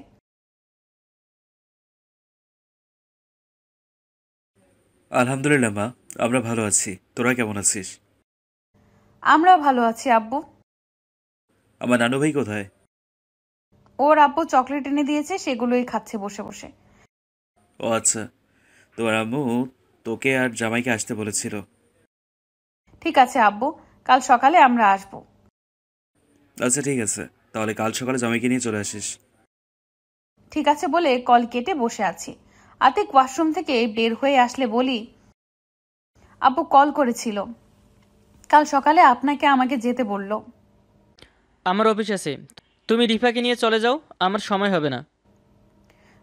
আলহামদুলিল্লাহ মা, আমরা ভালো আছি। তোরা কেমন আছিস? আমরাও ভালো আছি আব্বু। আমার নানু ভাই কোথায়? ওর আব্বু চকলেট এনে দিয়েছে, সেগুলোই খাচ্ছে বসে বসে। ও আচ্ছা, তোমার আম্মু তোকে আর জামাইকে আসতে বলেছিল। ঠিক আছে আব্বু, কাল সকালে আমরা আসবো। আচ্ছা ঠিক আছে, তাহলে কাল সকালে জামাইকে নিয়ে চলে আসিস। ঠিক আছে বলে কল কেটে বসে আছি। আতিক ওয়াশরুম থেকে বের হয়ে আসলে বলি, আব্বু কল করেছিল, কাল সকালে আপনাকে আমাকে যেতে বলল। আমার অফিস আছে, তুমি রিফাকে নিয়ে চলে যাও, আমার সময় হবে না।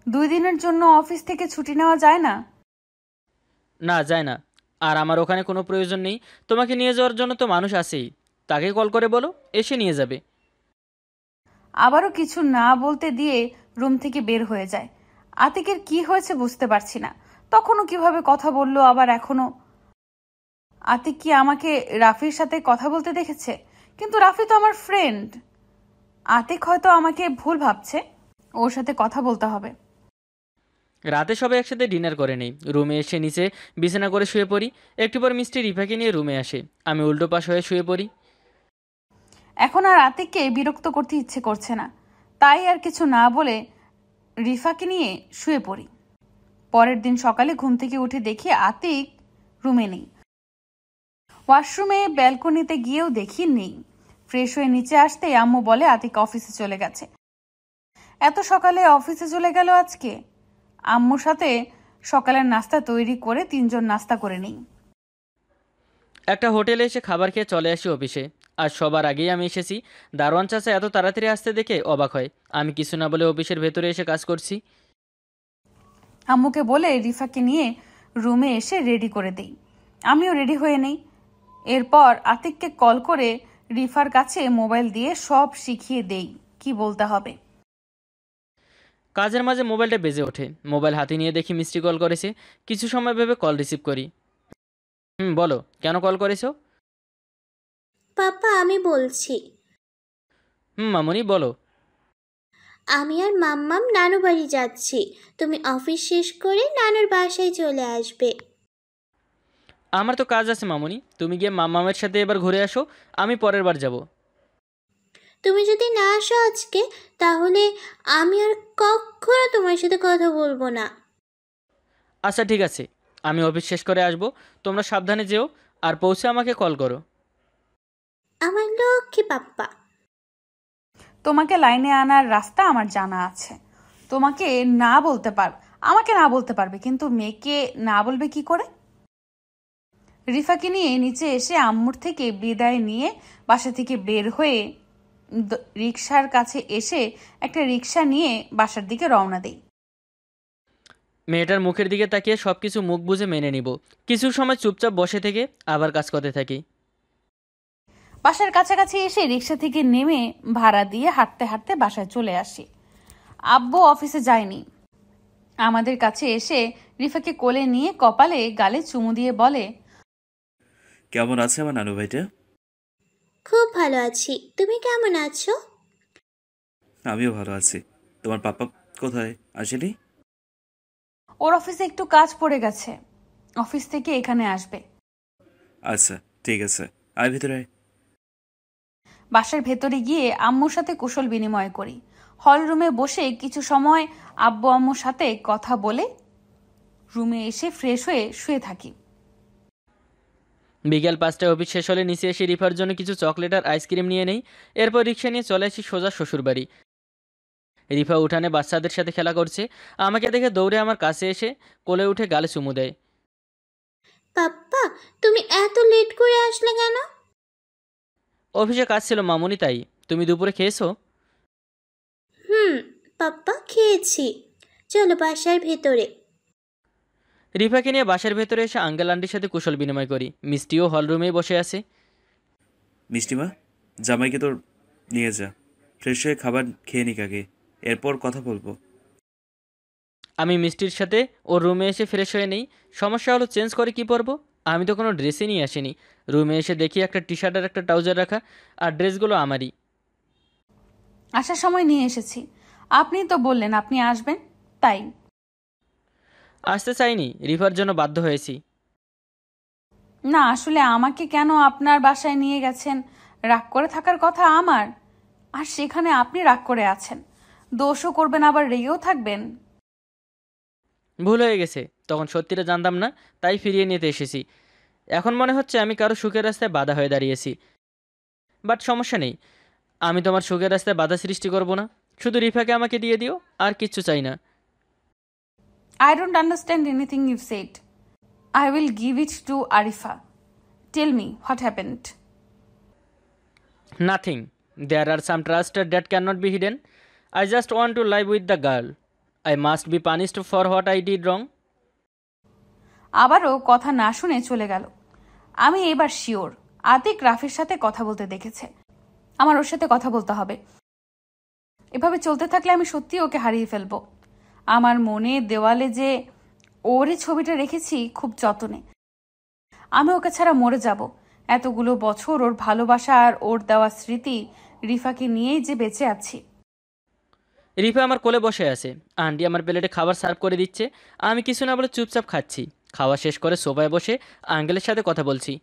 2 দিনের জন্য অফিস থেকে ছুটি নেওয়া যায় না? না, যায় না। আর আমার ওখানে কোনো প্রয়োজন নেই। তোমাকে নিয়ে যাওয়ার জন্য তো মানুষ আছেই, তাকে কল করে বলো, এসে নিয়ে যাবে। আবারও কিছু না বলতে দিয়ে রুম থেকে বের হয়ে যায়। আতিকের কি হয়েছে বুঝতে পারছি না। তখনও কিভাবে কথা বললো, আবার এখনো। আতিক কি আমাকে রাফির সাথে কথা বলতে দেখেছে? কিন্তু রাফি তো আমার ফ্রেন্ড। আতিক হয়তো আমাকে ভুল ভাবছে, ওর সাথে কথা বলতে হবে। রাতে সবাই একসাথে ডিনার করে নেই। রুমে এসে নিচে বিছানা করে শুয়ে পড়ি। একটু পর মিষ্টি রিফাকে নিয়ে রুমে আসে। আমি উল্টো পাশ হয়ে শুয়ে পড়ি। এখন আর আতিককে বিরক্ত করতে ইচ্ছে করছে না, তাই আর কিছু না বলে রিফাকে নিয়ে শুয়ে পড়ি। পরের দিন সকালে ঘুম থেকে উঠে দেখি আতিক রুমে নেই। ওয়াশরুমে ব্যালকনিতে গিয়েও দেখি নেই। ফ্রেশ হয়ে নিচে আসতেই আম্মু বলে আতিক অফিসে চলে গেছে। এত সকালে অফিসে চলে গেল আজকে? আম্মুর সাথে সকালের নাস্তা তৈরি করে 3 জন নাস্তা করে নিই। একটা হোটেলে এসে খাবার খেয়ে চলে আসি অফিসে। আর সবার আগেই আমি এসেছি। দারোয়ান চাচা এত তাড়াতাড়ি আসতে দেখে অবাক হয়। আমি কিছু না বলে অফিসের ভেতরে এসে কাজ করছি। আম্মুকে বলে রিফাকে নিয়ে রুমে এসে রেডি করে দেই। আমিও রেডি হয়ে নেই। এরপর আতিককে কল করে রিফার কাছে মোবাইল দিয়ে সব শিখিয়ে দেই কি বলতে হবে। কাজের মাঝে মোবাইলটা বেজে ওঠে। মোবাইল হাতে নিয়ে দেখি মিষ্টি কল করেছে। কিছু সময় ভেবে কল রিসিভ করি। বলো, কেন কল করেছো? পাপা আমি বলছি। মামুনি বলো। আমি আর মাম্মাম নানু বাড়ি যাচ্ছি, তুমি অফিস শেষ করে নানুর বাসায় চলে আসবে। আমার তো কাজ আছে মামুনি, তুমি গিয়ে মামামের সাথে এবার ঘুরে আসো, আমি পরের বার যাব। তুমি যদি না আসো আজকে, তাহলে আমি আর কখনো তোমার সাথে কথা বলবো না। আচ্ছা ঠিক আছে, আমি অফিস শেষ করে আসবো। তোমরা সাবধানে যেও, আর পৌঁছে আমাকে কল করো। আমার লক্ষ্মী পাপ্পা। তোমাকে লাইনে আনার রাস্তা আমার জানা আছে। তোমাকে না বলতে আমাকে না বলতে পারবে, কিন্তু মেয়েকে না বলবে কি করে? রিফাকে নিয়ে নিচে এসে আম্মুর থেকে বিদায় নিয়ে বাসা থেকে বের হয়ে রিক্সার কাছে এসে একটা রিক্সা নিয়ে বাসার দিকে রওনা দেই। মেয়েটার মুখের দিকে তাকিয়ে সব কিছু মুখ বুঝে মেনে নিব। কিছু সময় চুপচাপ বসে থেকে আবার কাজ করতে থাকি। বাসার কাছাকাছি এসে রিক্সা থেকে নেমে ভাড়া দিয়ে হাঁটতে হাঁটতে বাসায় চলে আসি। আব্বু অফিসে যায়নি। আমাদের কাছে এসে রিফাকে কোলে নিয়ে কপালে গালে চুমু দিয়ে বলে, কেমন আছে আমার নানু ভাইটা? খুব ভালো আছি, তুমি কেমন আছো? আমিও ভালো আছি। তোমার পাপা কোথায়, আসেনি? ওর অফিসে একটু কাজ পড়ে গেছে, অফিস থেকে এখানে আসবে। আচ্ছা ঠিক আছে, আয় ভিতরে আয়। বাসার ভেতরে গিয়ে আম্মুর সাথে কুশল বিনিময় করি। হল রুমে বসে কিছু সময় আব্বু আম্মুর সাথে কথা বলে রুমে এসে ফ্রেশ হয়ে শুয়ে থাকি। বিকেল 5টায় অফিস শেষ হলে নিচে এসে রিফার জন্য কিছু চকলেট আর আইসক্রিম নিয়ে নেই। এরপর রিক্সা নিয়ে চলে আসি সোজা শ্বশুরবাড়ি। রিফা উঠানে বাচ্চাদের সাথে খেলা করছে। আমাকে দেখে দৌড়ে আমার কাছে এসে কোলে উঠে গালে চুমু দেয়। পাপ্পা, তুমি এত লেট করে আসলে কেন? অফিসে কাজ ছিল মামুনি, তাই। তুমি দুপুরে খেয়েছো? পাপ্পা খেয়েছি, চলো বাসার ভেতরে। রিফাকে নিয়ে বাসার ভেতরে এসে আঙ্কেল আন্টির সাথে কুশল বিনিময় করি। মিষ্টিও হল রুমেই বসে আছে। মিষ্টিমা, জামাইকে তোর নিয়ে যা, ফ্রেশ হয়ে খাবার খেয়ে নিক আগে, এরপর কথা বলবো। আমি মিষ্টির সাথে ওর রুমে এসে ফ্রেশ হয়ে নেই। সমস্যা হলো চেঞ্জ করে কি পরবো? আমি তো কোনো ড্রেসই নিয়ে আসিনি। রুমে এসে দেখি একটা টি শার্ট আর একটা ট্রাউজার রাখা, আর ড্রেসগুলো আমারই। আসার সময় নিয়ে এসেছি, আপনি তো বললেন আপনি আসবেন, তাই। আসতে চাইনি, রিফার জন্য বাধ্য হয়েছি। না আসলে আমাকে কেন আপনার বাসায় নিয়ে গেছেন? রাগ করে থাকার কথা আমার, আর সেখানে আপনি রাগ করে আছেন। দোষও করবেন আবার রেগেও থাকবেন। ভুল হয়ে গেছে, তখন সত্যিটা জানতাম না, তাই ফিরিয়ে নিতে এসেছি। এখন মনে হচ্ছে আমি কারো সুখের রাস্তায় বাধা হয়ে দাঁড়িয়েছি। বাট সমস্যা নেই, আমি তোমার সুখের রাস্তায় বাধা সৃষ্টি করব না। শুধু রিফাকে আমাকে দিয়ে দিও, আর কিচ্ছু চাই না। I don't understand anything you've said. I will give it to Arifa. Tell me what happened. Nothing. There are some trusts that cannot be hidden. I just want to live with the girl. I must be punished for what I did wrong. আবারও কথা না শুনে চলে গেল। আমি এবার sure Atik রাফির সাথে কথা বলতে দেখেছে। আমার ওর সাথে কথা বলতে হবে। এভাবে চলতে থাকলে আমি সত্যি ওকে হারিয়ে ফেলবো। আমার মনে দেওয়ালে যে ওর এই ছবিটা রেখেছি খুব যত্নে। আমি ওকে ছাড়া মরে যাব। এতগুলো বছর ওর ভালোবাসা আর ওর দেওয়া স্মৃতি রিফাকে নিয়েই যে বেঁচে আছি। রিফা আমার কোলে বসে আছে, আন্টি আমার প্লেটে খাবার সার্ভ করে দিচ্ছে। আমি কিছু না বলে চুপচাপ খাচ্ছি। খাওয়া শেষ করে সোফায় বসে আঙ্কেলের সাথে কথা বলছি।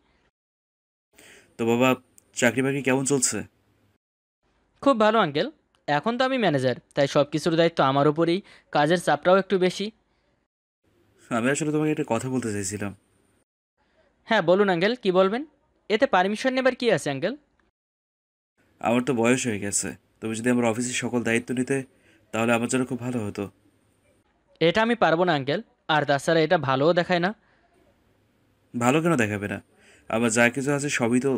তো বাবা, চাকরি বাকরি কেমন চলছে? খুব ভালো আঙ্কেল, এখন তো আমি ম্যানেজার, তাই সব কিছুর দায়িত্ব আমার উপরেই। কাজের চাপটাও একটু বেশি। আমি আসলে তোমাকে একটা কথা বলতে চাইছিলাম। হ্যাঁ বলুন আঙ্কেল, কি বলবেন? এতে পারমিশন নেবার কি আছে আঙ্কেল? আমার তো বয়স হয়ে গেছে, তুমি যদি আমার অফিসের সকল দায়িত্ব নিতে তাহলে আমার জন্য খুব ভালো হতো। এটা আমি পারবো না আঙ্কেল, আর তাছাড়া এটা ভালোও দেখায় না। ভালো কেন দেখাবে না? আমার যা কিছু আছে সবই তো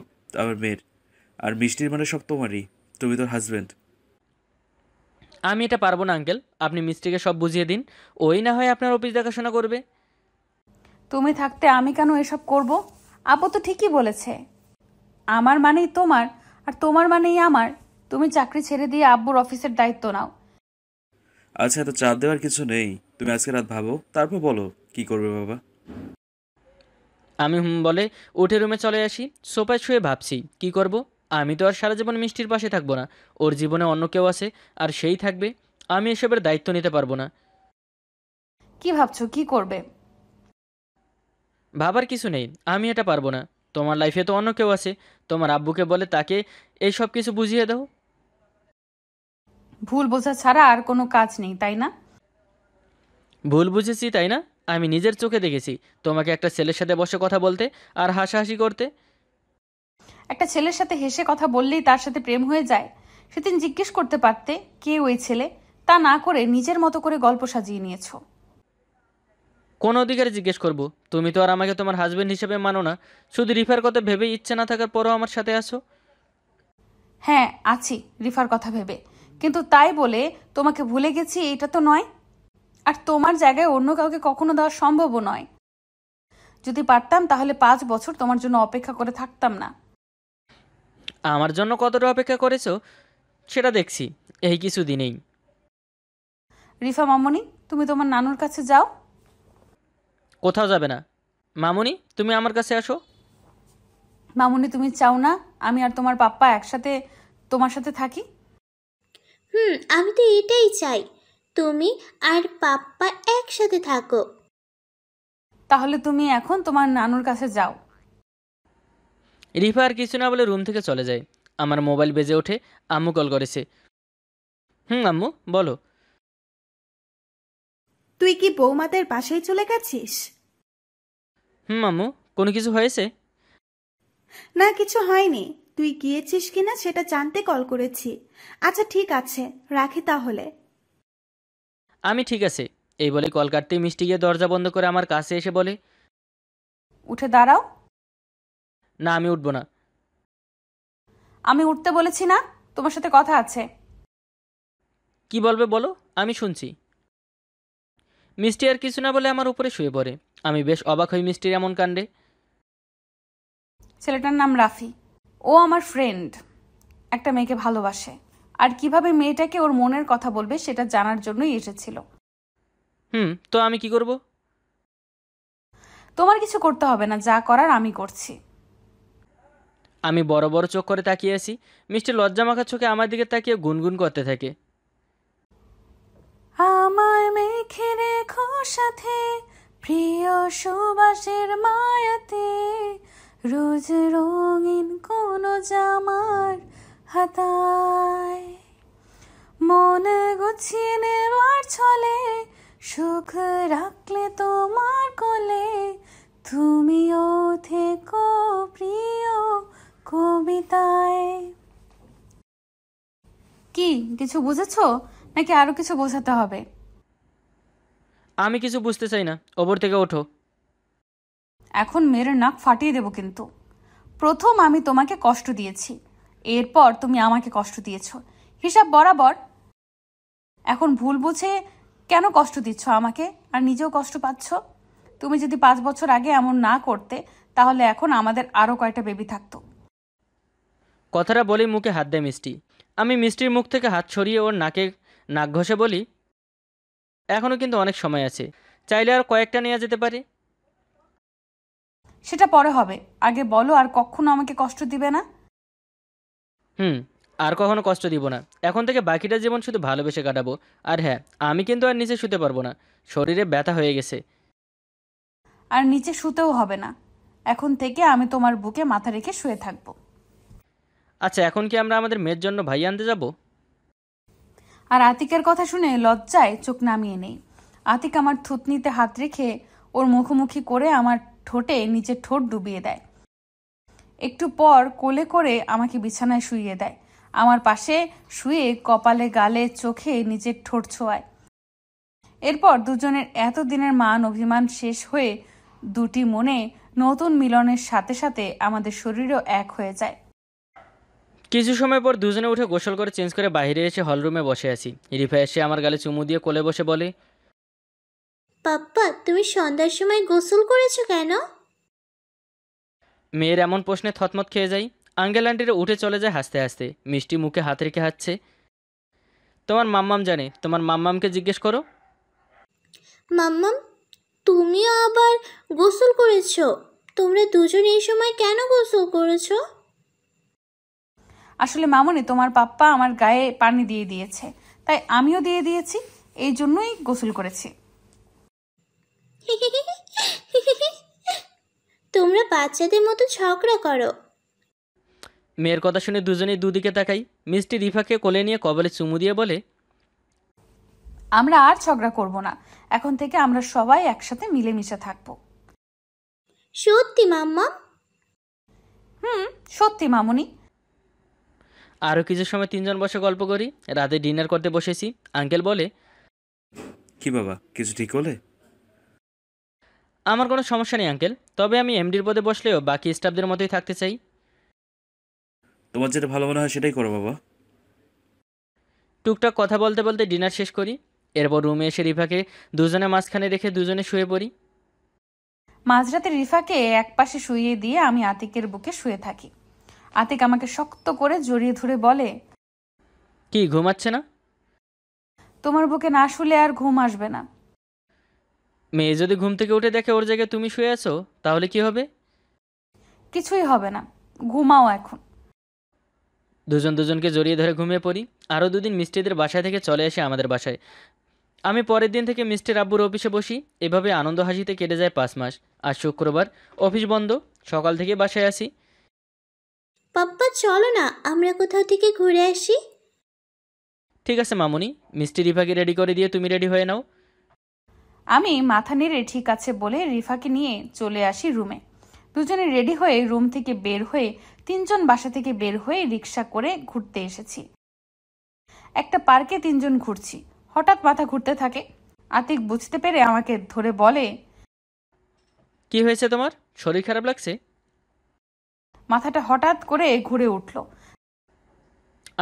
আমার মেয়ের, আর মিষ্টির মানে সব তোমারই। তুমি তোর হাজব্যান্ড। আমি এটা পারবো না আঙ্কেল, আপনি মিস্ত্রিকে সব বুঝিয়ে দিন, ওই না হয় আপনার অফিস দেখাশোনা করবে। তুমি থাকতে আমি কেন এসব করব? আপু তো ঠিকই বলেছে, আমার মানেই তোমার আর তোমার মানেই আমার। তুমি চাকরি ছেড়ে দিয়ে আব্বুর অফিসের দায়িত্ব নাও। আচ্ছা, এত চাপ দেওয়ার কিছু নেই। তুমি আজকে রাত ভাবো, তারপর বলো কি করবে বাবা। আমি বলে উঠে রুমে চলে আসি। সোফায় শুয়ে ভাবছি কি করব। আমি তো আর সারা জীবন মিষ্টির পাশে থাকবো না। ওর জীবনে অন্য কেউ আছে, আর সেই থাকবে। আমি এসবের দায়িত্ব নিতে পারবো না। কি ভাবছো কি করবে? ভাবার কিছু নেই, আমি এটা পারবো না। তোমার লাইফে তো অন্য কেউ আছে, তোমার আব্বুকে বলে তাকে এই সব কিছু বুঝিয়ে দাও। ভুল বোঝা ছাড়া আর কোনো কাজ নেই, তাই না? ভুল বুঝেছি তাই না? আমি নিজের চোখে দেখেছি তোমাকে একটা ছেলের সাথে বসে কথা বলতে আর হাসাহাসি করতে। একটা ছেলের সাথে হেসে কথা বললেই তার সাথে প্রেম হয়ে যায়? সেদিন জিজ্ঞেস করতে পারতে কে ওই ছেলে। তা না করে নিজের মতো করে গল্প সাজিয়ে নিয়েছো। কোন অধিকারে জিজ্ঞেস করব? তুমি তো আর আমাকে তোমার হাজবেন্ড হিসেবে মানো না। শুধু রিফার কথা ভেবে ইচ্ছে না থাকার পরও আমার সাথে আসো। হ্যাঁ আছি রিফার কথা ভেবে, কিন্তু তাই বলে তোমাকে ভুলে গেছি এইটা তো নয়। আর তোমার জায়গায় অন্য কাউকে কখনো দেওয়া সম্ভবও নয়। যদি পারতাম তাহলে 5 বছর তোমার জন্য অপেক্ষা করে থাকতাম না। আমার জন্য কতটা অপেক্ষা করেছো সেটা দেখছি এই কিছু দিনেই। রিফা মামনি, তুমি তোমার নানুর কাছে যাও। কোথাও যাবে না। মামুনি, তুমি আমার কাছে আসো। মামুনি, তুমি চাও না আমি আর তোমার পাপ্পা একসাথে তোমার সাথে থাকি? আমি তো এটাই চাই, তুমি আর পাপ্পা একসাথে থাকো। তাহলে তুমি এখন তোমার নানুর কাছে যাও। রিফা আর কিছু না বলে রুম থেকে চলে যায়। আমার মোবাইল বেজে ওঠে। আম্মু কল করেছে। আম্মু বলো। তুই কি বৌমাদের বাসায় চলে গেছিস? আম্মু, কোনো কিছু হয়েছে? না, কিছু হয়নি। তুই গিয়েছিস কিনা সেটা জানতে কল করেছি। আচ্ছা ঠিক আছে, রাখি তাহলে। আমি ঠিক আছে এই বলে কল কাটতেই মিষ্টি গিয়ে দরজা বন্ধ করে আমার কাছে এসে বলে, উঠে দাঁড়াও। না আমি উঠবো না। আমি উঠতে বলেছি না? তোমার সাথে কথা আছে। কি বলবে বলো, আমি শুনছি। মিষ্টি আর কিছু না বলে আমার উপরে শুয়ে পড়ে। আমি বেশ অবাক হই মিষ্টির এমন কাণ্ডে। ছেলেটার নাম রাফি। ও আমার ফ্রেন্ড, একটা মেয়েকে ভালোবাসে। আর কিভাবে মেয়েটাকে ওর মনের কথা বলবে সেটা জানার জন্যই এসেছিল। তো আমি কি করব? তোমার কিছু করতে হবে না, যা করার আমি করছি। আমি বড় বড় চোখ করে তাকিয়ে আছি। মিষ্টি লজ্জামাখা চোখে আমার দিকে তাকিয়ে গুনগুন করতে থাকে। আমায় মেখে রেখো সাথে প্রিয় সুবাসের মায়াতে, রোজ রঙিন কোন জামার হাতায়, মন গুছিয়ে নেবার ছলে সুখ রাখলে তোমার কোলে, তুমিও থেকো প্রিয় কবিতায়। কি কিছু বুঝেছো নাকি আরো কিছু বোঝাতে হবে? আমি কিছু বুঝতে চাই না, ওপর থেকে ওঠো। এখন মেরে নাক ফাটিয়ে দেব কিন্তু। প্রথম আমি তোমাকে কষ্ট দিয়েছি, এরপর তুমি আমাকে কষ্ট দিয়েছো, হিসাব বরাবর। এখন ভুল বুঝে কেন কষ্ট দিচ্ছ আমাকে আর নিজেও কষ্ট পাচ্ছ? তুমি যদি 5 বছর আগে এমন না করতে তাহলে এখন আমাদের আরো কয়টা বেবি থাকতো। কথাটা বলেই মুখে হাত দেয় মিষ্টি। আমি মিষ্টির মুখ থেকে হাত সরিয়ে ওর নাক ঘষে বলি, এখনও কিন্তু অনেক সময় আছে, চাইলে আর কয়েকটা নেওয়া যেতে পারে। সেটা পরে হবে, আগে বলো আর কখনো আমাকে কষ্ট দিবে না। আর কখনো কষ্ট দিব না। এখন থেকে বাকিটা জীবন শুধু ভালোবেসে কাটাবো। আর হ্যাঁ, আমি কিন্তু আর নিচে শুতে পারবো না, শরীরে ব্যথা হয়ে গেছে। আর নিচে শুতেও হবে না, এখন থেকে আমি তোমার বুকে মাথা রেখে শুয়ে থাকবো। আচ্ছা, এখন কি আমরা আমাদের মেয়ের জন্য ভাই আনতে যাব? আর আতিকের কথা শুনে লজ্জায় চোখ নামিয়ে নেই। আতিক আমার থুতনিতে হাত রেখে ওর মুখোমুখি করে আমার ঠোঁটে নিচের ঠোঁট ডুবিয়ে দেয়। একটু পর কোলে করে আমাকে বিছানায় শুইয়ে দেয়, আমার পাশে শুয়ে কপালে গালে চোখে নিজের ঠোঁট ছোঁয়ায়। এরপর দুজনের এতদিনের মান অভিমান শেষ হয়ে দুটি মনে নতুন মিলনের সাথে সাথে আমাদের শরীরও এক হয়ে যায়। কিছু সময় পর দুজনে উঠে গোসল করে চেঞ্জ করে বাইরে এসে হলরুমে বসে আছি। রিফা এসে আমার গালে চুমু দিয়ে কোলে বসে বলে, পাপ্পা তুমি সন্ধ্যার সময় গোসল করেছো কেন? মেয়ের এমন প্রশ্নে থতমত খেয়ে যাই। আঙ্কেল আন্টিরা উঠে চলে যায় হাসতে হাসতে। মিষ্টি মুখে হাত রেখে হাসছে। তোমার মাম্মাম জানে, তোমার মাম্মামকে জিজ্ঞেস করো। মাম্মাম তুমিও আবার গোসল করেছো? তোমরা দুজন এই সময় কেন গোসল করেছো? আসলে মামুনি, তোমার পাপ্পা আমার গায়ে পানি দিয়ে দিয়েছে, তাই আমিও দিয়ে দিয়েছি, এই জন্যই গোসল করেছি। তোমরা বাচ্চাদের মতো ঝগড়া করো। মেয়ের কথা শুনে দুজনেই দুদিকে তাকাই। মিষ্টি রিফাকে কোলে নিয়ে কপালে চুমু দিয়ে বলে, আমরা আর ঝগড়া করব না, এখন থেকে আমরা সবাই একসাথে মিলেমিশে থাকবো। সত্যি মাম্মাম? সত্যি মামুনি। আরও কিছু সময় তিনজন বসে গল্প করি। রাতে ডিনার করতে বসেছি। আঙ্কেল বলে, কি বাবা, কিছু ঠিক হলে? আমার কোনো সমস্যা নেই আঙ্কেল, তবে আমি এমডির পদে বসলেও বাকি স্টাফদের মতোই থাকতে চাই। তোমার যেটা ভালো মনে হয় সেটাই করো বাবা। টুকটাক কথা বলতে বলতে ডিনার শেষ করি। এরপর রুমে এসে রিফাকে দুজনে মাঝখানে রেখে দুজনে শুয়ে পড়ি। মাঝরাতে রিফাকে একপাশে শুইয়ে দিয়ে আমি আতিকের বুকে শুয়ে থাকি। আতিক আমাকে শক্ত করে জড়িয়ে ধরে বলে, কি ঘুমাচ্ছে না? তোমার বুকে না শুলে আর ঘুম আসবে না। মেয়ে যদি ঘুম থেকে উঠে দেখে ওর জায়গায় তুমি শুয়ে আছো, তাহলে কি হবে? কিছুই হবে না, ঘুমাও এখন। দুজন দুজনকে জড়িয়ে ধরে ঘুমিয়ে পড়ি। আরও দুদিন মিষ্টিদের বাসায় থেকে চলে আসে আমাদের বাসায়। আমি পরের দিন থেকে মিষ্টির আব্বুর অফিসে বসি। এভাবে আনন্দ হাসিতে কেটে যায় 5 মাস। আজ শুক্রবার, অফিস বন্ধ, সকাল থেকে বাসায় আসি। পাপ্পা চলো না আমরা কোথাও থেকে ঘুরে আসি। ঠিক আছে মামুনি, মিষ্টি রিফাকে রেডি করে দিয়ে তুমি রেডি হয়ে নাও। আমি মাথা নেড়ে ঠিক আছে বলে রিফাকে নিয়ে চলে আসি রুমে। দুজনে রেডি হয়ে রুম থেকে বের হয়ে তিনজন বাসা থেকে বের হয়ে রিক্সা করে ঘুরতে এসেছি। একটা পার্কে তিনজন ঘুরছি, হঠাৎ মাথা ঘুরতে থাকে। আতিক বুঝতে পেরে আমাকে ধরে বলে, কি হয়েছে তোমার? শরীর খারাপ লাগছে? মাথাটা হঠাৎ করে ঘুরে উঠল।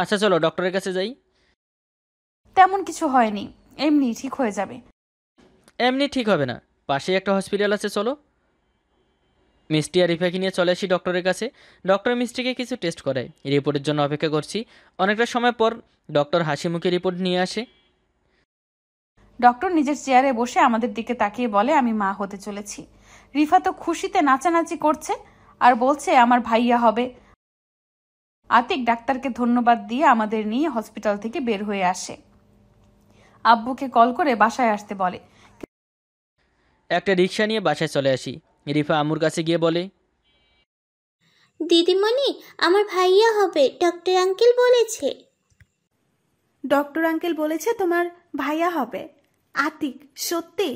আচ্ছা চলো ডক্টরের কাছে যাই। তেমন কিছু হয়নি, এমনি ঠিক হয়ে যাবে। এমনি ঠিক হবে না, পাশেই একটা হসপিটাল আছে, চলো। মিষ্টি আর রিফাকে নিয়ে চলে আসি ডক্টরের কাছে। ডক্টর মিষ্টিকে কিছু টেস্ট করায়। রিপোর্টের জন্য অপেক্ষা করছি। অনেকটা সময় পর ডক্টর হাসি মুখে রিপোর্ট নিয়ে আসে। ডক্টর নিজের চেয়ারে বসে আমাদের দিকে তাকিয়ে বলে আমি মা হতে চলেছি। রিফা তো খুশিতে নাচানাচি করছে আর বলছে আমার ভাইয়া হবে। আতিক ডাক্তারকে ধন্যবাদ দিয়ে আমাদের নিয়ে হসপিটাল থেকে বের হয়ে আসে। আব্বুকে কল করে বাসায় আসতে বলে। একটা রিক্সা নিয়ে বাসায় চলে আসি। রিফা আম্মুর কাছে গিয়ে বলে, দিদিমণি আমার ভাইয়া হবে, ডক্টর আঙ্কেল বলেছে। ডক্টর আঙ্কেল বলেছে তোমার ভাইয়া হবে? আতিক, সত্যি?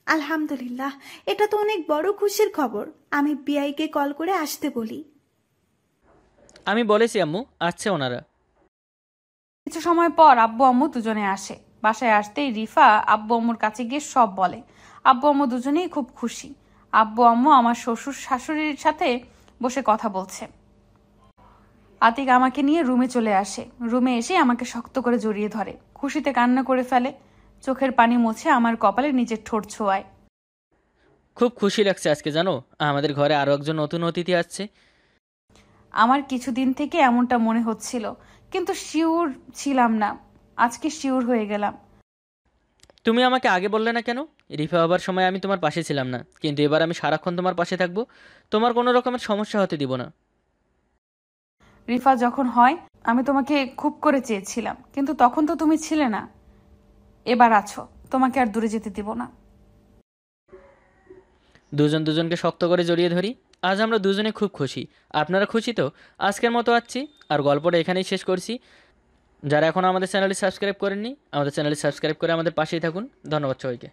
আলহামদুলিল্লাহ, এটা তো অনেক বড় খুশির খবর। আমি বিআইকে কল করে আসতে বলি। আমি বলেছি আম্মু, আসছে ওনারা। কিছু সময় পর আব্বু আম্মু দুজনে আসে। বাসায় আসতেই রিফা আব্বু আম্মুর কাছে গিয়ে সব বলে। আব্বু আম্মু দুজনেই খুব খুশি। আব্বু আম্মু আমার শ্বশুর শাশুড়ির সাথে বসে কথা বলছে। আতিক আমাকে নিয়ে রুমে চলে আসে। রুমে এসে আমাকে শক্ত করে জড়িয়ে ধরে, খুশিতে কান্না করে ফেলে। চোখের পানি মুছে আমার কপালে নিজের ঠোঁট ছোঁয়ায়। খুব খুশি লাগছে আজকে, জানো আমাদের ঘরে আরও একজন নতুন অতিথি আসছে। আমার কিছুদিন থেকে এমনটা মনে হচ্ছিল, কিন্তু শিওর ছিলাম না। আজকে শিওর হয়ে গেলাম। তুমি আমাকে আগে বললে না কেন? রিফা হবার সময় আমি তোমার পাশে ছিলাম না, কিন্তু এবার আমি সারাক্ষণ তোমার পাশে থাকবো। তোমার কোনো রকমের সমস্যা হতে দিব না। রিফা যখন হয় আমি তোমাকে খুব করে চেয়েছিলাম, কিন্তু তখন তো তুমি ছিলে না। এবার আছো, তোমাকে আর দূরে যেতে দিব না। দুজন দুজনকে শক্ত করে জড়িয়ে ধরি। আজ আমরা দুজনে খুব খুশি। আপনারা খুশি তো? আজকের মতো আসছি, আর গল্পটা এখানেই শেষ করছি। যারা এখন আমাদের চ্যানেলটি সাবস্ক্রাইব করেননি, আমাদের চ্যানেলটি সাবস্ক্রাইব করে আমাদের পাশেই থাকুন। ধন্যবাদ সবাইকে।